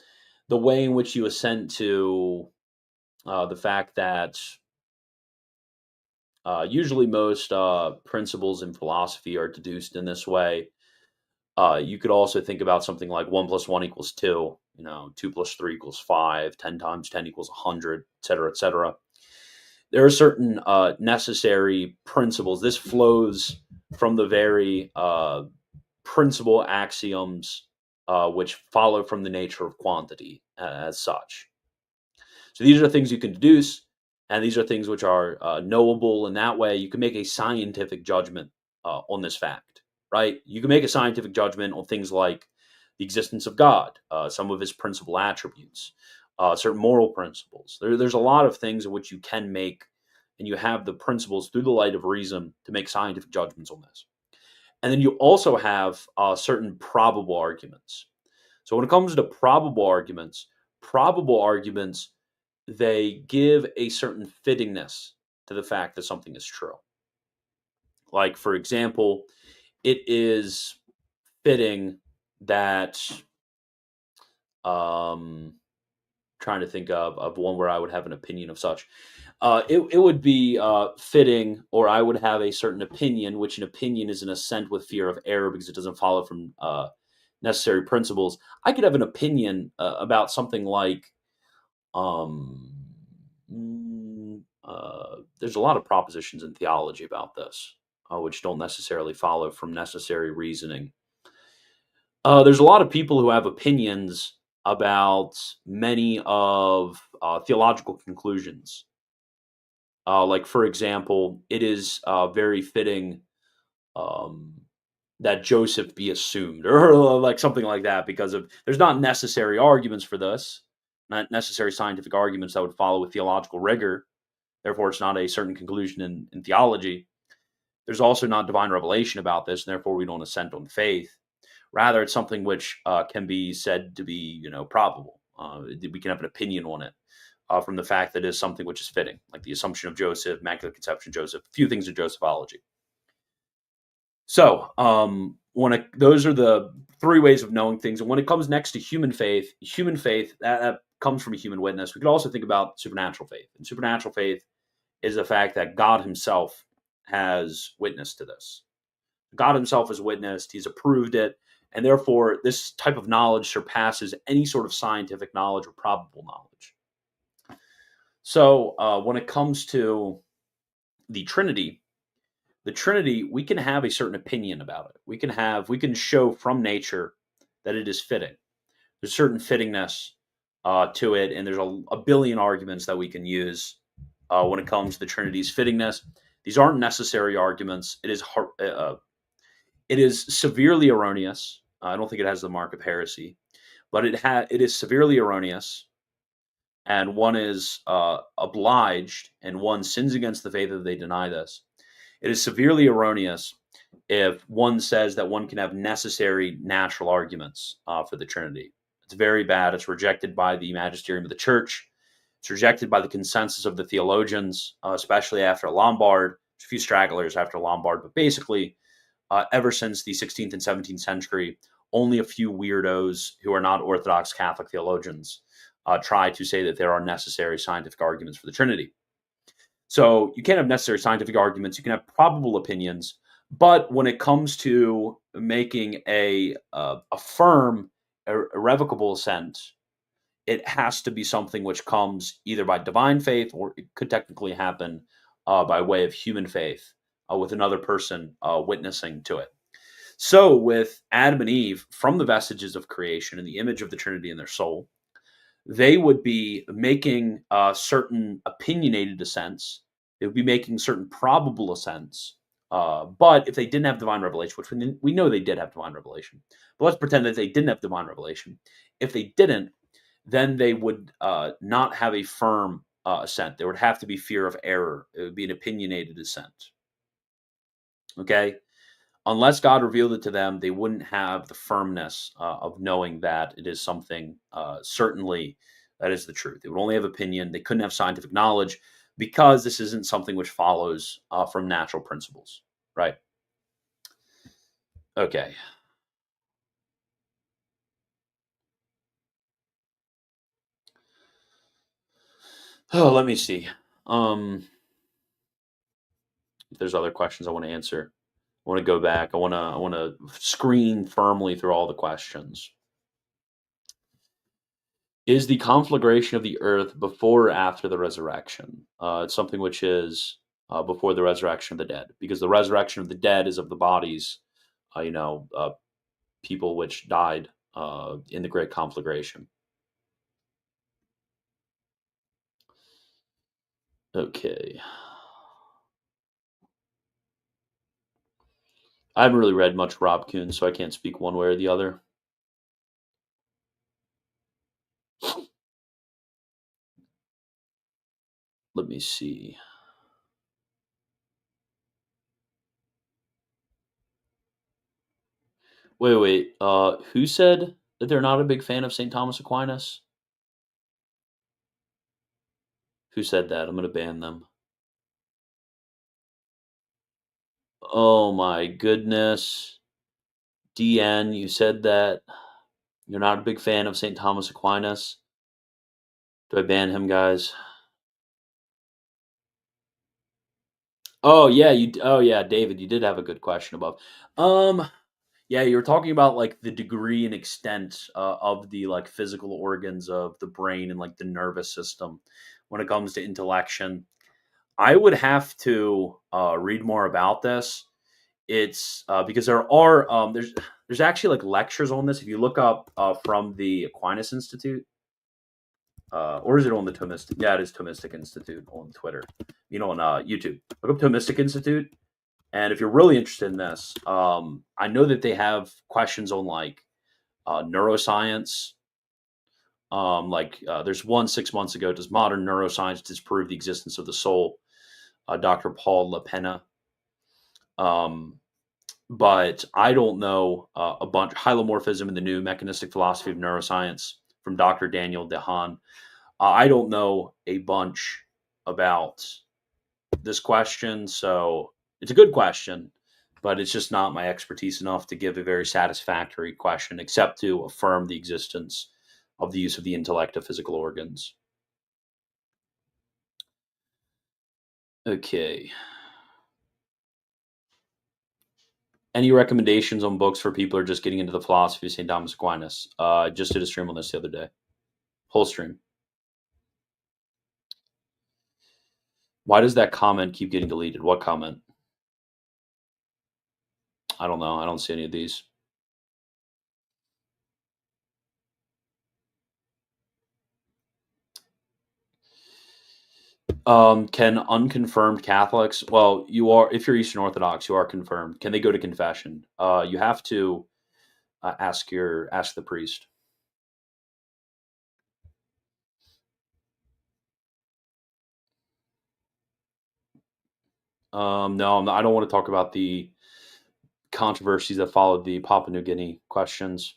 B: the way in which you assent to the fact that usually most principles in philosophy are deduced in this way. You could also think about something like 1 + 1 = 2, 2 + 3 = 5, 10 times 10 equals 100, et cetera, et cetera. There are certain necessary principles. This flows from the very principal axioms which follow from the nature of quantity as such. So these are things you can deduce, and these are things which are knowable. In that way, you can make a scientific judgment on this fact, right? You can make a scientific judgment on things like the existence of God, some of his principal attributes, certain moral principles. There's a lot of things in which you can make, and you have the principles through the light of reason to make scientific judgments on this. And then you also have certain probable arguments. So when it comes to probable arguments, they give a certain fittingness to the fact that something is true. Like, for example, it is fitting that, trying to think of one where I would have an opinion of such. It would be fitting, or I would have a certain opinion, which an opinion is an assent with fear of error because it doesn't follow from necessary principles. I could have an opinion about something like, um, there's a lot of propositions in theology about this, which don't necessarily follow from necessary reasoning. There's a lot of people who have opinions about many of theological conclusions. Like, for example, it is very fitting um, that Joseph be assumed, or like something like that, because of there's not necessary arguments for this, not necessary scientific arguments that would follow with theological rigor. Therefore, it's not a certain conclusion in theology. There's also not divine revelation about this, and therefore we don't assent on faith. Rather, it's something which can be said to be, probable. We can have an opinion on it from the fact that it is something which is fitting, like the assumption of Joseph, Immaculate Conception of Joseph, a few things in Josephology. So, those are the three ways of knowing things. And when it comes next to human faith that comes from a human witness. We could also think about supernatural faith. And supernatural faith is the fact that God Himself has witnessed to this. God Himself has witnessed; He's approved it, and therefore, this type of knowledge surpasses any sort of scientific knowledge or probable knowledge. So, when it comes to the Trinity, we can have a certain opinion about it. We can show from nature that it is fitting. There's certain fittingness to it, and there's a billion arguments that we can use when it comes to the Trinity's fittingness. These aren't necessary arguments. It is severely erroneous. I don't think it has the mark of heresy, but it is severely erroneous, and one is obliged, and one sins against the faith if they deny this. It is severely erroneous if one says that one can have necessary natural arguments for the Trinity. It's very bad. It's rejected by the magisterium of the Church. It's rejected by the consensus of the theologians, especially after Lombard. There's a few stragglers after Lombard, but basically, ever since the 16th and 17th century, only a few weirdos who are not Orthodox Catholic theologians try to say that there are necessary scientific arguments for the Trinity. So you can't have necessary scientific arguments. You can have probable opinions, but when it comes to making a firm, irrevocable assent, it has to be something which comes either by divine faith, or it could technically happen by way of human faith with another person witnessing to it. So with Adam and Eve, from the vestiges of creation and the image of the Trinity in their soul, they would be making certain opinionated assents. They would be making certain probable assents. But if they didn't have divine revelation, which we know they did have divine revelation, but let's pretend that they didn't have divine revelation. If they didn't, then they would not have a firm assent. There would have to be fear of error. It would be an opinionated assent. Okay? Unless God revealed it to them, they wouldn't have the firmness of knowing that it is something certainly that is the truth. They would only have opinion. They couldn't have scientific knowledge because this isn't something which follows from natural principles, right? Okay. Oh, let me see. Um, if there's other questions I want to answer, I want to go back. I want to screen firmly through all the questions. Is the conflagration of the earth before or after the resurrection? It's something which is before the resurrection of the dead, because the resurrection of the dead is of the bodies, uh, you know, uh, people which died in the great conflagration. Okay. I haven't really read much Rob Kuhn, so I can't speak one way or the other. Let me see. Wait. Who said that they're not a big fan of St. Thomas Aquinas? Who said that? I'm going to ban them. Oh my goodness. DN, you said that you're not a big fan of St. Thomas Aquinas. Do I ban him, guys? Oh yeah, oh yeah, David, you did have a good question above. Um, yeah, you were talking about like the degree and extent of the like physical organs of the brain and like the nervous system when it comes to intellection. I would have to read more about this. It's because there's actually like lectures on this. If you look up from the Aquinas Institute, or is it on the Thomistic? Yeah, it is Thomistic Institute on Twitter. On YouTube. Look up Thomistic Institute, and if you're really interested in this, I know that they have questions on like neuroscience. There's one 6 months ago. Does modern neuroscience disprove the existence of the soul? Dr. Paul LaPena. Um, but I don't know a bunch. Hylomorphism in the New Mechanistic Philosophy of Neuroscience from Dr. Daniel Dehaene. I don't know a bunch about this question, so it's a good question, but it's just not my expertise enough to give a very satisfactory question, except to affirm the existence of the use of the intellect of physical organs. Okay. Any recommendations on books for people who are just getting into the philosophy of St. Thomas Aquinas? I just did a stream on this the other day. Whole stream. Why does that comment keep getting deleted? What comment? I don't know. I don't see any of these. Can unconfirmed Catholics? Well, you are if you're Eastern Orthodox, you are confirmed. Can they go to confession? You have to ask the priest. No, I don't want to talk about the controversies that followed the Papua New Guinea questions.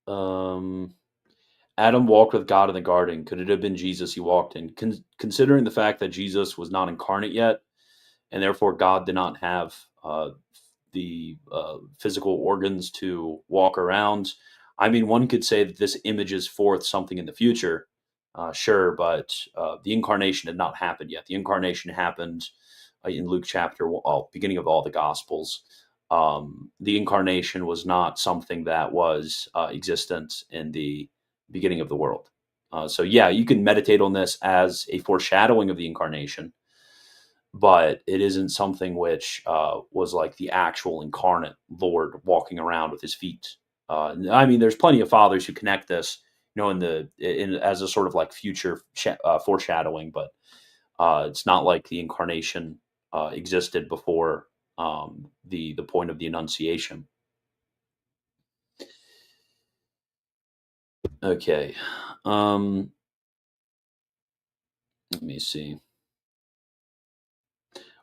B: Um, Adam walked with God in the garden. Could it have been Jesus he walked in? Considering the fact that Jesus was not incarnate yet, and therefore God did not have the physical organs to walk around. I mean, one could say that this images forth something in the future, sure, but the incarnation had not happened yet. The incarnation happened in Luke chapter, beginning of all the Gospels. The incarnation was not something that was existent in the beginning of the world. So, yeah, you can meditate on this as a foreshadowing of the incarnation, but it isn't something which was like the actual incarnate Lord walking around with his feet. I mean, there's plenty of fathers who connect this, in as a sort of like future foreshadowing, but it's not like the incarnation existed before the point of the Annunciation. Okay, let me see.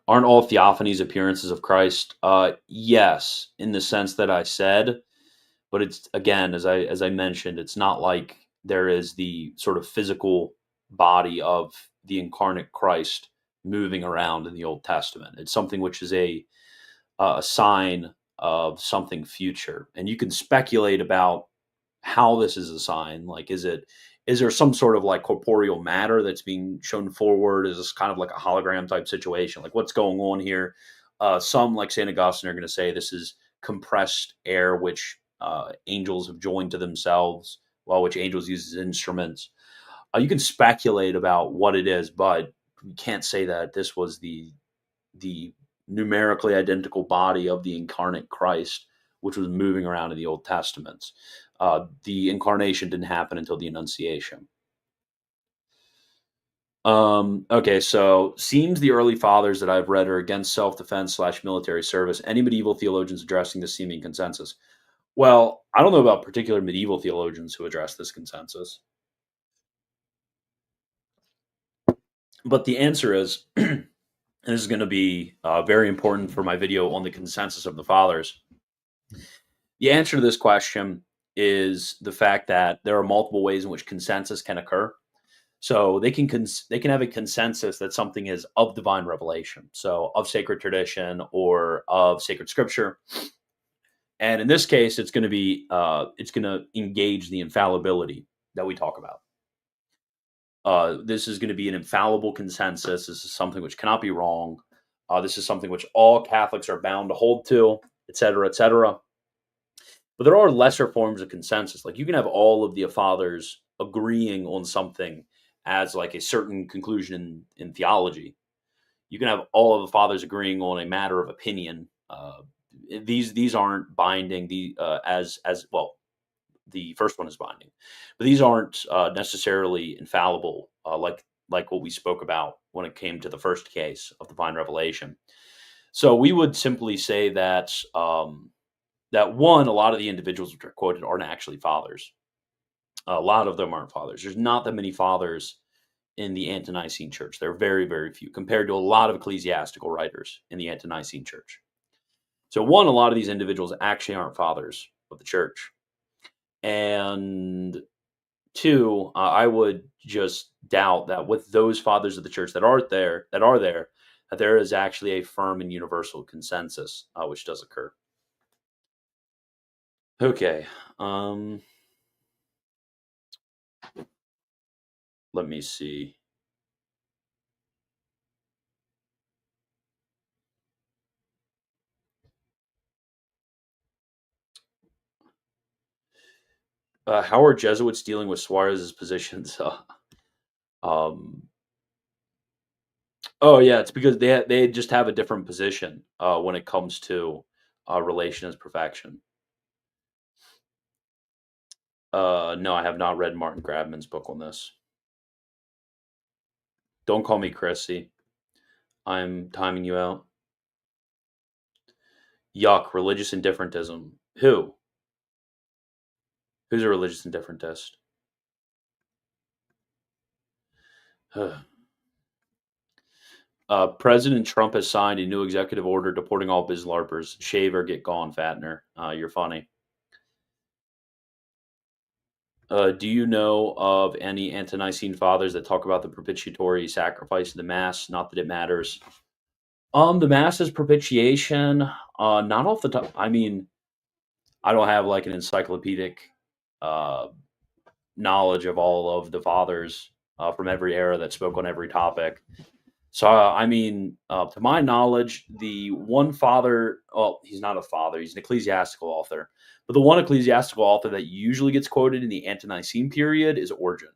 B: Aren't all theophanies appearances of Christ? Yes, in the sense that I said, but it's again, as I mentioned, it's not like there is the sort of physical body of the incarnate Christ moving around in the Old Testament. It's something which is a sign of something future, and you can speculate about how this is a sign. Like, is there some sort of like corporeal matter that's being shown forward? Is this kind of like a hologram type situation? Like, what's going on here? Some, like St. Augustine, are going to say this is compressed air, which angels have joined to themselves, well, which angels use as instruments. You can speculate about what it is, but you can't say that this was the numerically identical body of the incarnate Christ, which was moving around in the Old Testament. The incarnation didn't happen until the Annunciation. Okay, so seems the early fathers that I've read are against self-defense slash military service. Any medieval theologians addressing this seeming consensus? Well, I don't know about particular medieval theologians who address this consensus, but the answer is, and this is going to be very important for my video on the consensus of the fathers. The answer to this question is the fact that there are multiple ways in which consensus can occur. So they can have a consensus that something is of divine revelation, so of sacred tradition or of sacred scripture. And in this case, it's going to engage the infallibility that we talk about. This is going to be an infallible consensus. This is something which cannot be wrong. This is something which all Catholics are bound to hold to, et cetera, et cetera. But there are lesser forms of consensus. Like, you can have all of the fathers agreeing on something as like a certain conclusion in theology. You can have all of the fathers agreeing on a matter of opinion. These aren't binding. As well, the first one is binding, but these aren't necessarily infallible. Like what we spoke about when it came to the first case of divine revelation. So we would simply say that that one, a lot of the individuals which are quoted aren't actually fathers. A lot of them aren't fathers. There's not that many fathers in the Ante-Nicene Church. There are very, very few compared to a lot of ecclesiastical writers in the Ante-Nicene Church. So one, a lot of these individuals actually aren't fathers of the church. And two, I would just doubt that with those fathers of the church that are there, that there is actually a firm and universal consensus, which does occur. Okay. Let me see. How are Jesuits dealing with Suarez's positions? Oh yeah, it's because they just have a different position when it comes to relation as perfection. No, I have not read Martin Grabman's book on this. Don't call me Chrissy. I'm timing you out. Yuck, religious indifferentism. Who? Who's a religious indifferentist? President Trump has signed a new executive order deporting all biz larpers. Shave or get gone, Fatner. You're funny. Do you know of any Ante-Nicene fathers that talk about the propitiatory sacrifice of the Mass? Not that it matters. The Mass is propitiation. Not off the top. I mean, I don't have like an encyclopedic knowledge of all of the fathers from every era that spoke on every topic. So, I mean, to my knowledge, the one father, well, he's not a father, he's an ecclesiastical author. But the one ecclesiastical author that usually gets quoted in the Ante-Nicene period is Origen.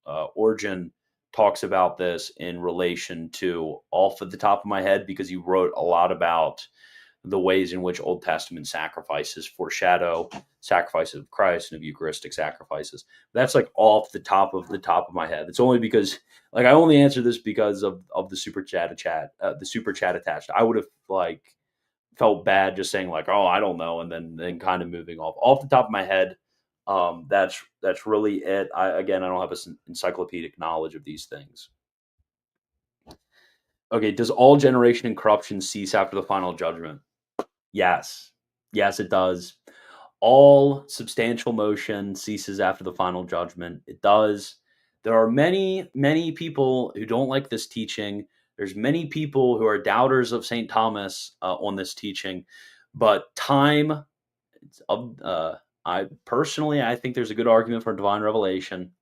B: Origen talks about this in relation to, off at the top of my head, because he wrote a lot about the ways in which Old Testament sacrifices foreshadow sacrifices of Christ and of Eucharistic sacrifices. That's like off the top of my head. It's only because, like, I only answer this because of the super chat attached. I would have like felt bad just saying like, oh, I don't know, and then kind of moving off the top of my head. That's really it. I don't have an encyclopedic knowledge of these things. Okay, does all generation and corruption cease after the final judgment? Yes. Yes, it does. All substantial motion ceases after the final judgment. It does. There are many, many people who don't like this teaching. There's many people who are doubters of St. Thomas on this teaching, but time, I think there's a good argument for divine revelation.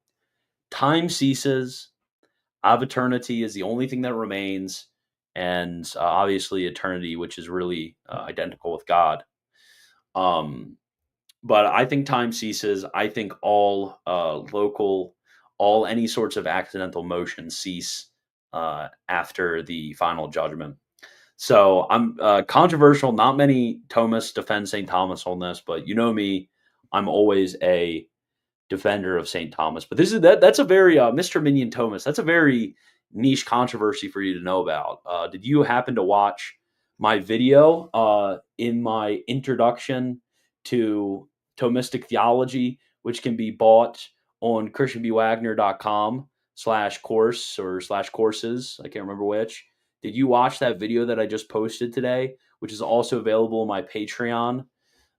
B: Time ceases. Of eternity is the only thing that remains, and obviously eternity, which is really identical with God. Um, but I think time ceases. I think all all any sorts of accidental motion cease after the final judgment. So I'm controversial. Not many Thomists defend St. Thomas on this, but you know me, I'm always a defender of St. Thomas. But that's a very Mr. Minion Thomas. That's a very niche controversy for you to know about. Did you happen to watch my video in my introduction to Thomistic theology, which can be bought on christianbwagner.com/course or /courses? I can't remember which. Did you watch that video that I just posted today, which is also available on my Patreon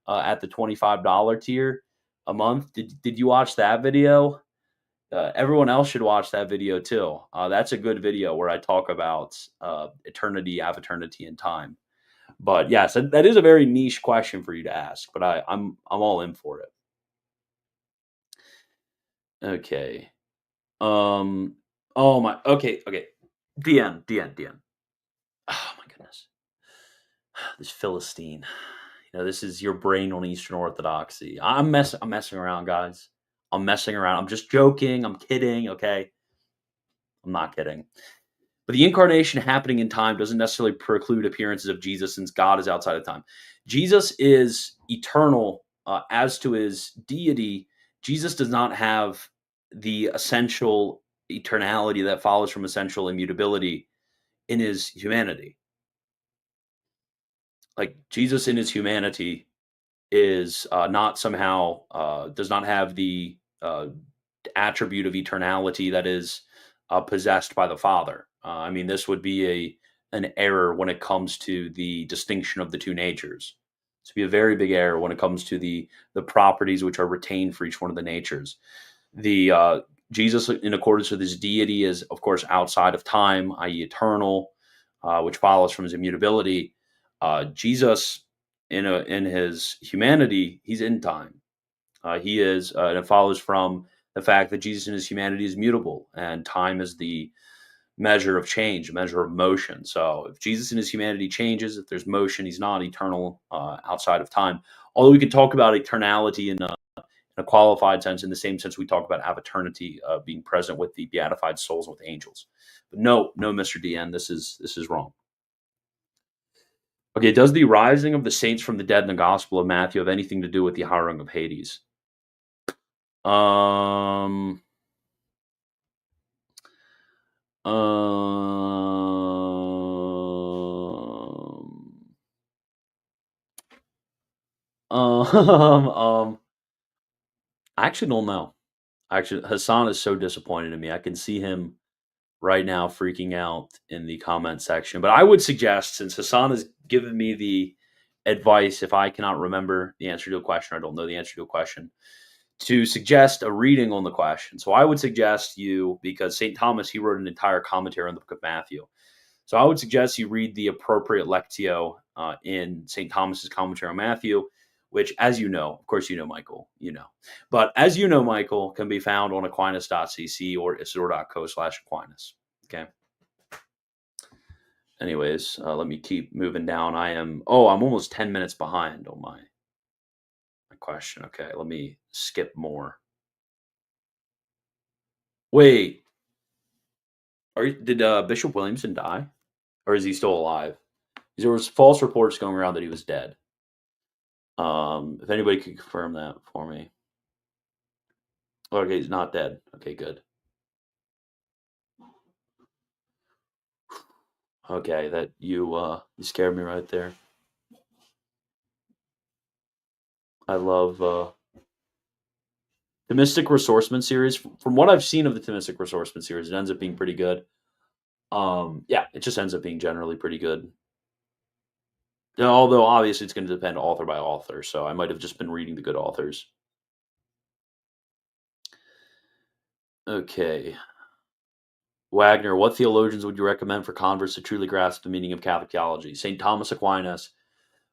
B: at the $25 tier a month? Did you watch that video? Everyone else should watch that video too. That's a good video where I talk about eternity, av eternity, and time. But yes, that is a very niche question for you to ask, but I'm all in for it. Okay. Oh my. Okay. DN. Oh my goodness. This Philistine. This is your brain on Eastern Orthodoxy. I'm messing around, guys. I'm messing around. I'm just joking. I'm kidding. Okay. I'm not kidding. But the incarnation happening in time doesn't necessarily preclude appearances of Jesus, since God is outside of time. Jesus is eternal as to his deity. Jesus does not have the essential eternality that follows from essential immutability in his humanity. Like Jesus in his humanity is not somehow does not have the attribute of eternality that is possessed by the Father. I mean, this would be an error when it comes to the distinction of the two natures. This would be a very big error when it comes to the properties which are retained for each one of the natures. The Jesus, in accordance with his deity, is of course outside of time, i.e., eternal, which follows from his immutability. Jesus, in his humanity, he's in time. He is, and it follows from the fact that Jesus in his humanity is mutable, and time is the measure of change, a measure of motion. So if Jesus in his humanity changes, if there's motion, he's not eternal outside of time. Although we can talk about eternality in a qualified sense, in the same sense we talk about av eternity being present with the beatified souls and with angels. But no, Mr. DN, this is wrong. Okay, does the rising of the saints from the dead in the Gospel of Matthew have anything to do with the hiring of Hades? Um, I actually don't know. Actually, Hassan is so disappointed in me. I can see him right now freaking out in the comment section. But I would suggest, since Hassan has given me the advice, if I cannot remember the answer to a question, or I don't know the answer to a question, to suggest a reading on the question. So I would suggest you, because St. Thomas, he wrote an entire commentary on the book of Matthew. So I would suggest you read the appropriate lectio in St. Thomas's commentary on Matthew, which, as you know, of course you know, Michael, but as you know, Michael, can be found on aquinas.cc or isidore.co/Aquinas. Okay. Anyways, let me keep moving down. I'm almost 10 minutes behind on my question. Okay, let me skip more. Wait, did Bishop Williamson die, or is he still alive? There was false reports going around that he was dead. If anybody could confirm that for me. Okay, he's not dead. Okay, good. Okay, that you scared me right there. I love the Mystic Resourceman series. From what I've seen of the Thomistic Resourceman series, it ends up being pretty good. Yeah, it just ends up being generally pretty good. Although obviously it's going to depend author by author, so I might have just been reading the good authors. Okay. Wagner, what theologians would you recommend for converts to truly grasp the meaning of Catholic theology? St. Thomas Aquinas,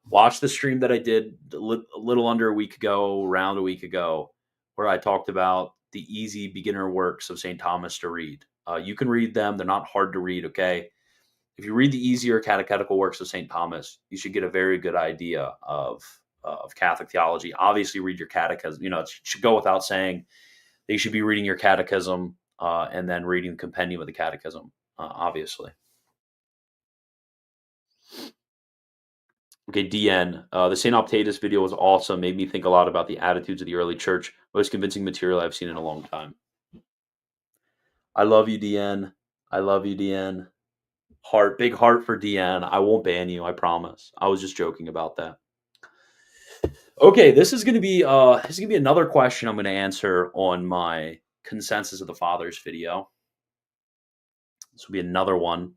B: Watch the stream that I did a little under a week ago, around a week ago, where I talked about the easy beginner works of St. Thomas to read. You can read them; they're not hard to read. Okay, if you read the easier catechetical works of St. Thomas, you should get a very good idea of Catholic theology. Obviously, read your catechism. It should go without saying that you should be reading your catechism and then reading the compendium of the catechism. Obviously. Okay, DN. The St. Optatus video was awesome. Made me think a lot about the attitudes of the early church. Most convincing material I've seen in a long time. I love you, DN. I love you, DN. Big heart for DN. I won't ban you. I promise. I was just joking about that. Okay, this is gonna be another question I'm gonna answer on my Consensus of the Fathers video. This will be another one.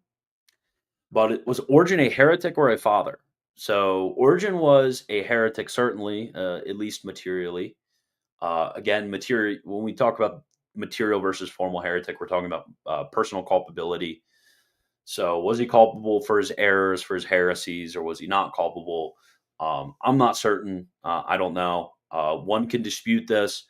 B: But was Origen a heretic or a father? So Origen was a heretic, certainly, at least materially. Again, material. When we talk about material versus formal heretic, we're talking about personal culpability. So, was he culpable for his errors, for his heresies, or was he not culpable? I'm not certain. I don't know. One can dispute this.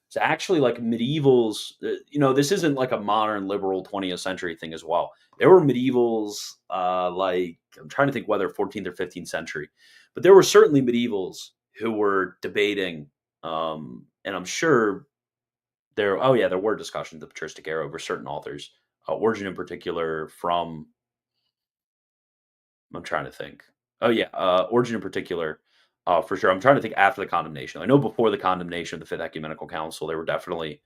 B: It's actually like medievals. This isn't like a modern liberal 20th century thing as well. There were medievals, like I'm trying to think whether 14th or 15th century, but there were certainly medievals who were debating, and I'm sure there. Oh yeah, there were discussions of the patristic era over certain authors. Origen in particular from I'm trying to think. Oh yeah, Origen in particular, for sure. I'm trying to think after the condemnation. I know before the condemnation of the Fifth Ecumenical Council, there were definitely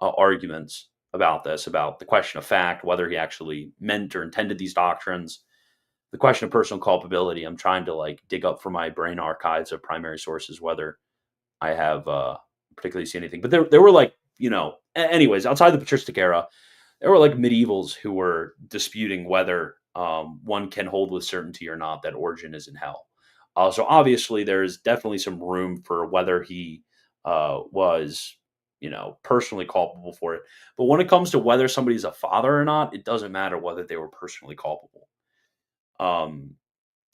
B: arguments about this, about the question of fact, whether he actually meant or intended these doctrines, the question of personal culpability. I'm trying to like dig up from my brain archives of primary sources whether I have particularly seen anything. But there were like anyways, outside the patristic era, there were like medievals who were disputing whether one can hold with certainty or not that Origen is in hell. So obviously, there's definitely some room for whether he was, personally culpable for it. But when it comes to whether somebody's a father or not, it doesn't matter whether they were personally culpable. Um,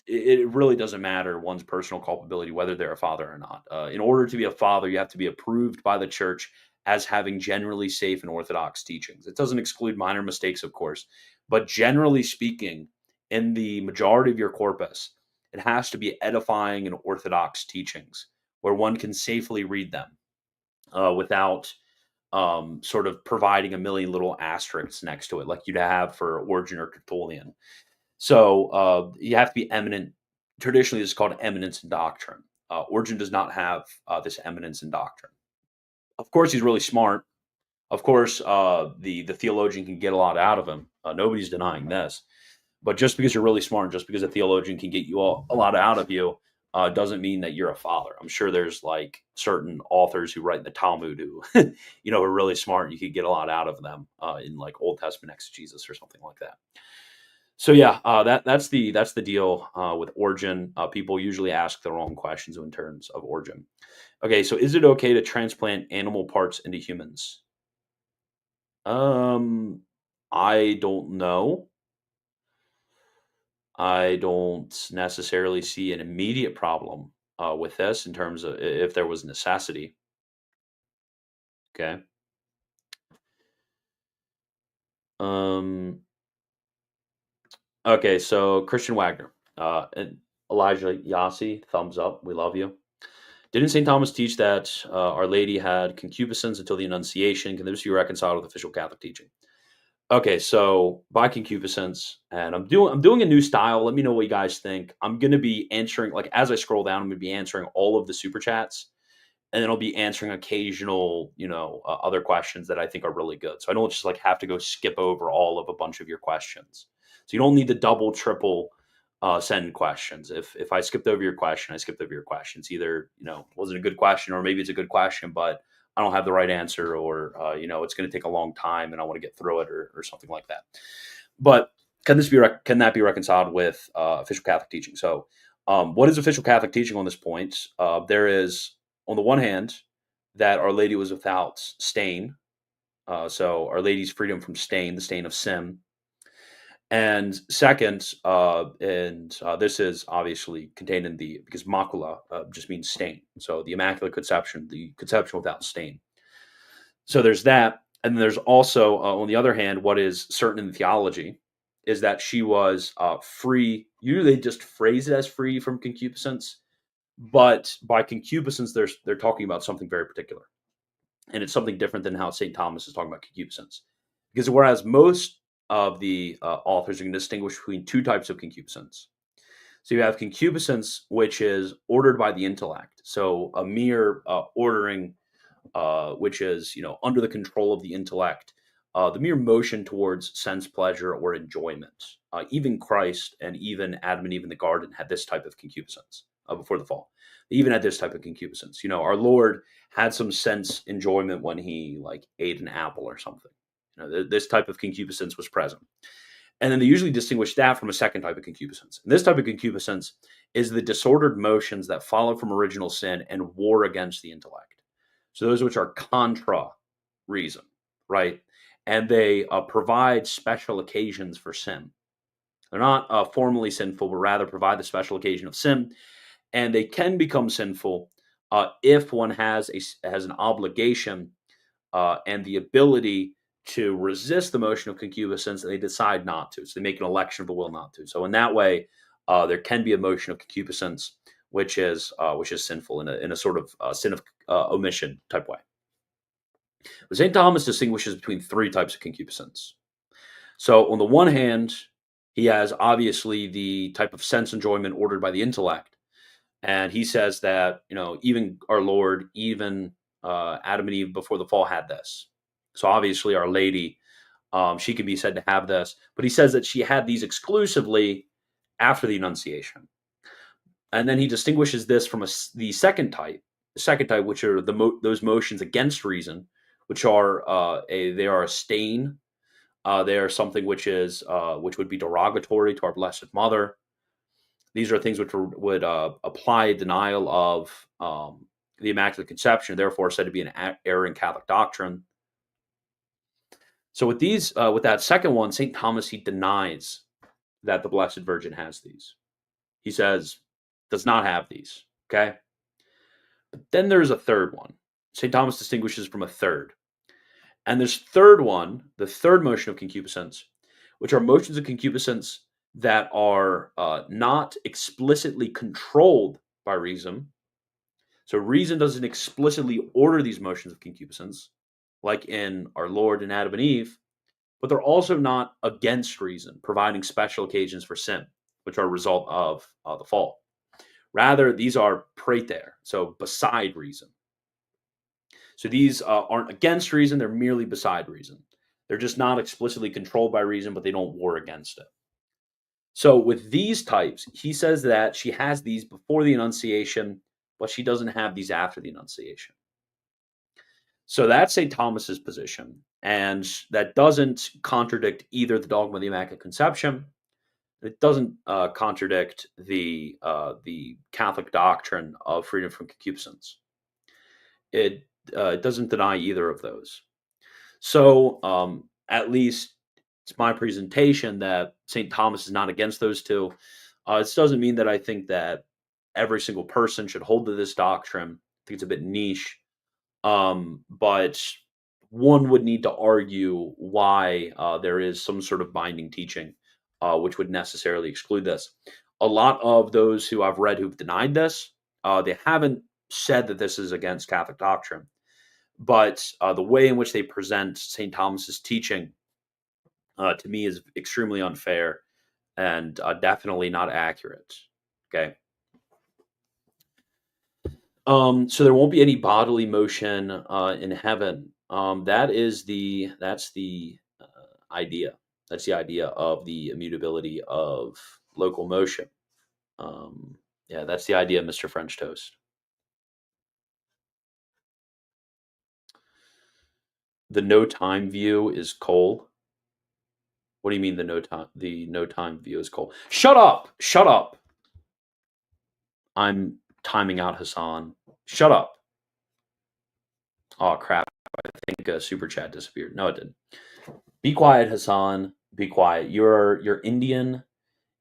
B: it really doesn't matter one's personal culpability whether they're a father or not. In order to be a father, you have to be approved by the church as having generally safe and orthodox teachings. It doesn't exclude minor mistakes, of course, but generally speaking, in the majority of your corpus, it has to be edifying and orthodox teachings where one can safely read them without sort of providing a million little asterisks next to it, like you'd have for Origen or Tertullian. So you have to be eminent. Traditionally, this is called eminence in doctrine. Origen does not have this eminence in doctrine. Of course, he's really smart. Of course, the theologian can get a lot out of him. Nobody's denying this. But just because you're really smart, just because a theologian can get you a lot out of you, doesn't mean that you're a father. I'm sure there's like certain authors who write in the Talmud who, are really smart. And you could get a lot out of them in like Old Testament exegesis or something like that. So yeah, that's the deal with Origen. People usually ask the wrong questions in terms of Origen. Okay, so is it okay to transplant animal parts into humans? Um, I don't know. I don't necessarily see an immediate problem with this in terms of if there was necessity. Okay. Um. Okay. So Christian Wagner, and Elijah Yasi, thumbs up. We love you. Didn't St. Thomas teach that Our Lady had concupiscence until the Annunciation? Can this be reconciled with official Catholic teaching? Okay, so by concupiscence, and I'm doing a new style. Let me know what you guys think. I'm gonna be answering like as I scroll down. I'm gonna be answering all of the super chats, and then I'll be answering occasional, other questions that I think are really good. So I don't just like have to go skip over all of a bunch of your questions. So you don't need the double, triple send questions. If I skipped over your question, I skipped over your questions. Either wasn't a good question, or maybe it's a good question, but I don't have the right answer, or it's going to take a long time, and I want to get through it, or something like that. But can that be reconciled with official Catholic teaching? So, what is official Catholic teaching on this point? There is, on the one hand, that Our Lady was without stain. So Our Lady's freedom from stain, the stain of sin. And second, this is obviously contained in because macula just means stain. So the Immaculate Conception, the conception without stain. So there's that. And then there's also, on the other hand, what is certain in theology is that she was free. Usually they just phrase it as free from concupiscence, but by concupiscence, they're talking about something very particular. And it's something different than how St. Thomas is talking about concupiscence. Because whereas most of the authors are going to distinguish between two types of concupiscence. So you have concupiscence, which is ordered by the intellect. So a mere ordering, which is under the control of the intellect, the mere motion towards sense pleasure or enjoyment. Even Christ and even Adam and Eve in the garden had this type of concupiscence before the fall. They even had this type of concupiscence. Our Lord had some sense enjoyment when he ate an apple or something. This type of concupiscence was present. And then they usually distinguish that from a second type of concupiscence. And this type of concupiscence is the disordered motions that follow from original sin and war against the intellect. So those which are contra reason, right? And they provide special occasions for sin. They're not formally sinful, but rather provide the special occasion of sin. And they can become sinful if one has an obligation and the ability to resist the motion of concupiscence, and they decide not to. So they make an election of the will not to. So in that way, there can be a motion of concupiscence, which is sinful in a sort of sin of omission type way. But St. Thomas distinguishes between three types of concupiscence. So on the one hand, he has obviously the type of sense enjoyment ordered by the intellect. And he says that, even our Lord, even Adam and Eve before the fall had this. So obviously Our Lady, she can be said to have this. But he says that she had these exclusively after the Annunciation. And then he distinguishes this from the second type, which are those motions against reason, which are they are a stain. They are something which would be derogatory to our Blessed Mother. These are things which would apply a denial of the Immaculate Conception, therefore said to be an error in Catholic doctrine. So with that second one, St. Thomas, he denies that the Blessed Virgin has these. He says, does not have these, okay? But then there's a third one. St. Thomas distinguishes from a third. And this third one, the third motion of concupiscence, which are motions of concupiscence that are not explicitly controlled by reason. So reason doesn't explicitly order these motions of concupiscence, like in our Lord and Adam and Eve, but they're also not against reason, providing special occasions for sin, which are a result of the fall. Rather, these are praeter, so beside reason. So these aren't against reason, they're merely beside reason. They're just not explicitly controlled by reason, but they don't war against it. So with these types, he says that she has these before the Annunciation, but she doesn't have these after the Annunciation. So that's St. Thomas's position, and that doesn't contradict either the dogma of the Immaculate Conception. It doesn't contradict the Catholic doctrine of freedom from concupiscence. It doesn't deny either of those. So at least it's my presentation that St. Thomas is not against those two. This doesn't mean that I think that every single person should hold to this doctrine. I think it's a bit niche. But one would need to argue why there is some sort of binding teaching which would necessarily exclude this. A lot of those who I've read who've denied this, they haven't said that this is against Catholic doctrine. But the way in which they present St. Thomas's teaching to me is extremely unfair and definitely not accurate. Okay. So there won't be any bodily motion in heaven. That's the idea. That's the idea of the immutability of local motion. Yeah, that's the idea, Mr. French Toast. The no time view is Cole. What do you mean the no time view is Cole? Shut up! Shut up! I'm timing out Hassan. Shut up. Oh crap. I think a super chat disappeared. No, it didn't. Be quiet, Hassan. Be quiet. You're Indian.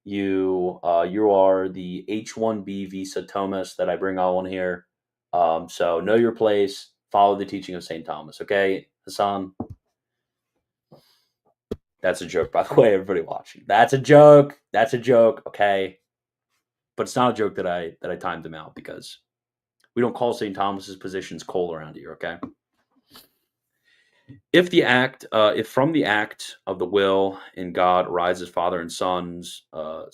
B: You are the H-1B visa Thomas that I bring on here. So know your place. Follow the teaching of Saint Thomas. Okay, Hassan. That's a joke, by the way, everybody watching. That's a joke. That's a joke. Okay, but it's not a joke that I timed him out because we don't call Saint Thomas's positions coal around here. Okay. If from the act of the will in God arises Father and Son's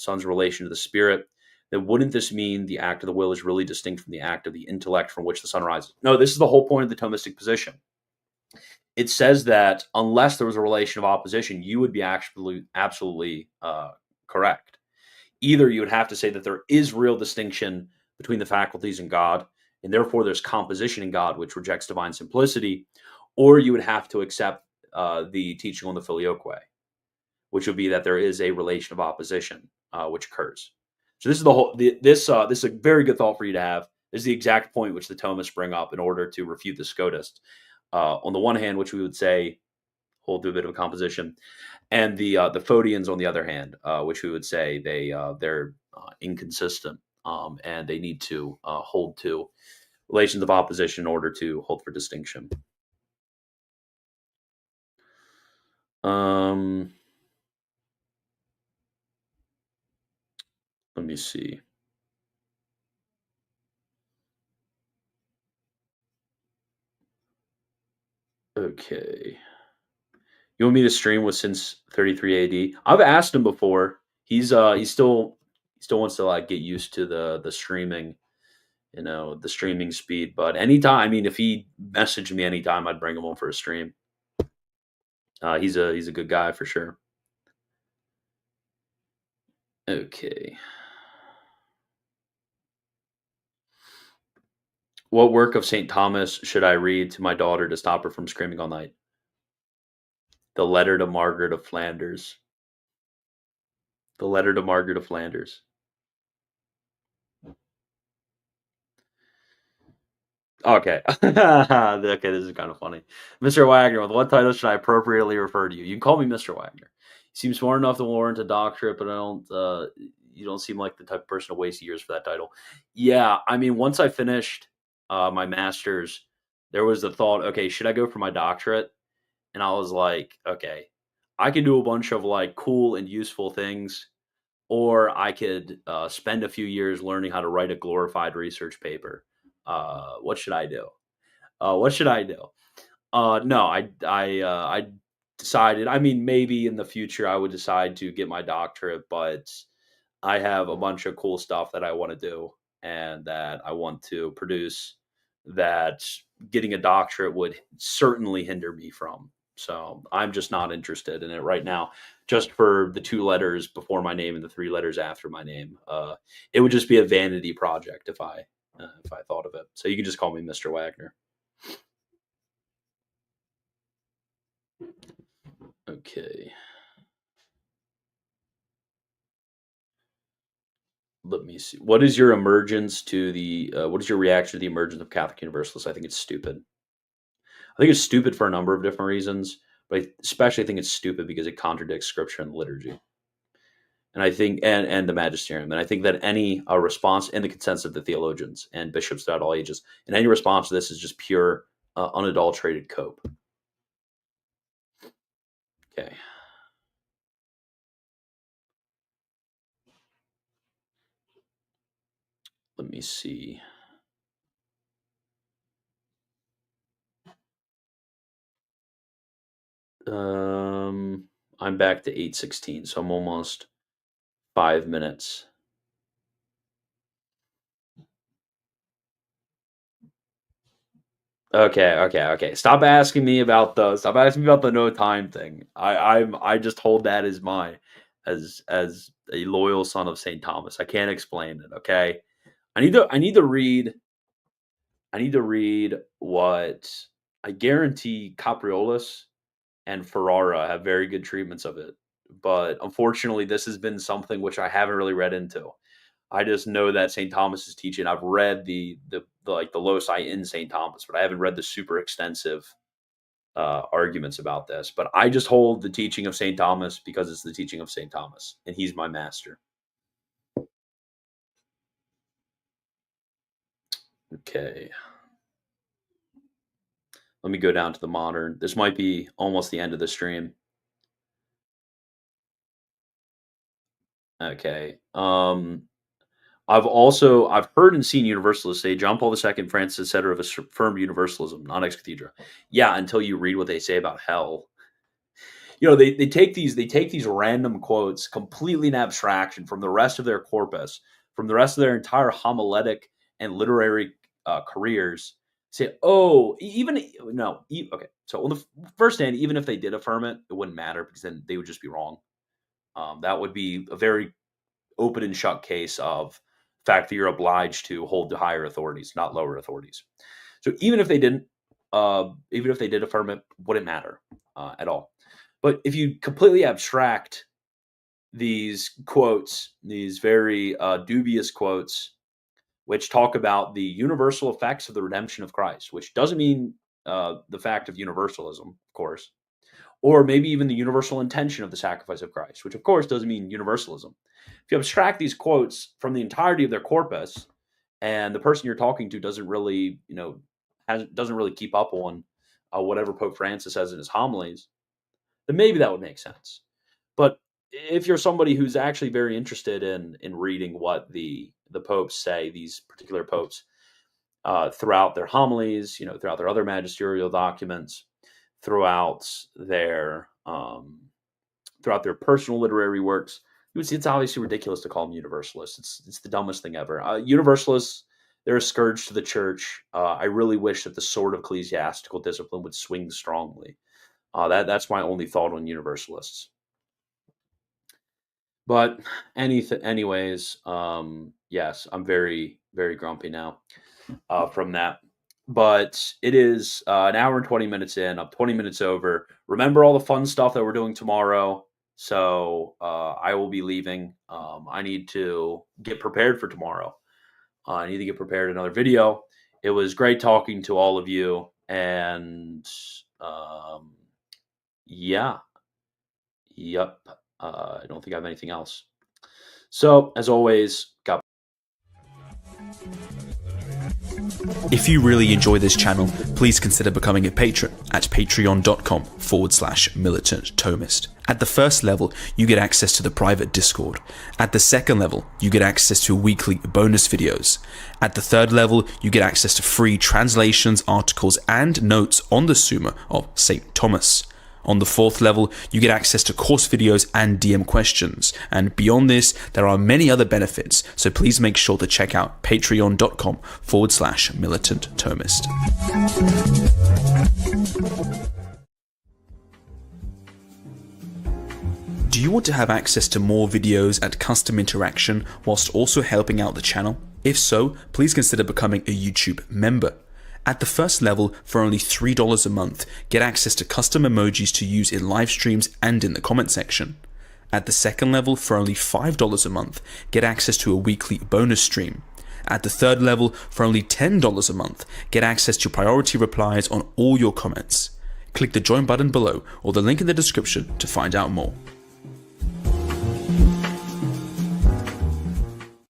B: relation to the Spirit, then wouldn't this mean the act of the will is really distinct from the act of the intellect from which the Son rises? No, this is the whole point of the Thomistic position. It says that unless there was a relation of opposition, you would be absolutely correct. Either you would have to say that there is real distinction between the faculties in God, and therefore there's composition in God, which rejects divine simplicity, or you would have to accept the teaching on the filioque, which would be that there is a relation of opposition which occurs. So this is this is a very good thought for you to have. This is the exact point which the Thomists bring up in order to refute the Scotists. On the one hand, which we would say hold to a bit of a composition, and the Phodians on the other hand, which we would say they're inconsistent, and they need to hold to relations of opposition in order to hold for distinction. Let me see. Okay. You want me to stream with since 33 AD? I've asked him before. He still wants to like get used to the streaming, the streaming speed. But anytime, I mean, if he messaged me anytime, I'd bring him on for a stream. He's a good guy for sure. Okay. What work of St. Thomas should I read to my daughter to stop her from screaming all night? The Letter to Margaret of Flanders. The Letter to Margaret of Flanders. Okay. Okay, this is kind of funny. Mr. Wagner, with what title should I appropriately refer to you? You can call me Mr. Wagner. You seem smart enough to warrant a doctorate, but you don't seem like the type of person to waste years for that title. Yeah, I mean, once I finished my master's, there was the thought, okay, should I go for my doctorate? And I was like, okay, I can do a bunch of like cool and useful things, or I could spend a few years learning how to write a glorified research paper. What should I do? What should I do? No, I decided. I mean, maybe in the future I would decide to get my doctorate, but I have a bunch of cool stuff that I want to do and that I want to produce. That getting a doctorate would certainly hinder me from. So I'm just not interested in it right now. Just for the 2 letters before my name and the 3 letters after my name, it would just be a vanity project if I thought of it. So you can just call me Mr. Wagner. Okay. Let me see. What is your emergence to the? What is your reaction to the emergence of Catholic Universalists? I think it's stupid. I think it's stupid for a number of different reasons, but I especially think it's stupid because it contradicts Scripture and liturgy. And I think, and the magisterium, and I think that any response and the consensus of the theologians and bishops throughout all ages, and any response to this is just pure, unadulterated cope. Okay. Let me see. I'm back to 8:16, so I'm almost 5 minutes. Okay. Stop asking me about the no time thing. I just hold that as my as a loyal son of St. Thomas. I can't explain it, okay? I need to read what I guarantee Capriolas and Ferrara have very good treatments of it. But unfortunately, this has been something which I haven't really read into. I just know that St. Thomas is teaching. I've read the like the loci in St. Thomas, but I haven't read the super extensive arguments about this, but I just hold the teaching of St. Thomas because it's the teaching of St. Thomas, and he's my master. Okay. Let me go down to the modern. This might be almost the end of the stream. Okay. I've heard and seen Universalists say John Paul II, Francis, etc. have affirmed universalism, non ex cathedra. Yeah, until you read what they say about hell. They take these random quotes completely in abstraction from the rest of their corpus, from the rest of their entire homiletic and literary careers. Say, oh, okay. So on the first hand, even if they did affirm it, it wouldn't matter because then they would just be wrong. That would be a very open and shut case of fact that you're obliged to hold to higher authorities, not lower authorities. So even if they did affirm it, wouldn't matter at all. But if you completely abstract these quotes, these very dubious quotes, which talk about the universal effects of the redemption of Christ, which doesn't mean the fact of universalism, of course, or maybe even the universal intention of the sacrifice of Christ, which of course doesn't mean universalism. If you abstract these quotes from the entirety of their corpus, and the person you're talking to doesn't really, doesn't really keep up on whatever Pope Francis says in his homilies, then maybe that would make sense. But if you're somebody who's actually very interested in reading what the popes say, these particular popes, throughout their homilies, throughout their other magisterial documents, throughout their personal literary works, you would see it's obviously ridiculous to call them universalists. It's the dumbest thing ever. Universalists, they're a scourge to the church. I really wish that the sword of ecclesiastical discipline would swing strongly. That's my only thought on universalists. But anyways, yes, I'm very, very grumpy now from that. But it is an hour and 20 minutes in. I'm 20 minutes over. Remember all the fun stuff that we're doing tomorrow. So I will be leaving. I need to get prepared for tomorrow. I need to get prepared another video. It was great talking to all of you. And yeah. Yep. I don't think I have anything else. So as always, God.
C: If you really enjoy this channel, please consider becoming a patron at patreon.com/militant Thomist. At the first level, you get access to the private Discord. At the second level, you get access to weekly bonus videos. At the third level, you get access to free translations, articles, and notes on the Summa of St. Thomas. On the fourth level, you get access to course videos and DM questions. And beyond this, there are many other benefits, so please make sure to check out patreon.com/militant Thomist. Do you want to have access to more videos and custom interaction whilst also helping out the channel? If so, please consider becoming a YouTube member. At the first level, for only $3 a month, get access to custom emojis to use in live streams and in the comment section. At the second level, for only $5 a month, get access to a weekly bonus stream. At the third level, for only $10 a month, get access to priority replies on all your comments. Click the join button below or the link in the description to find out more.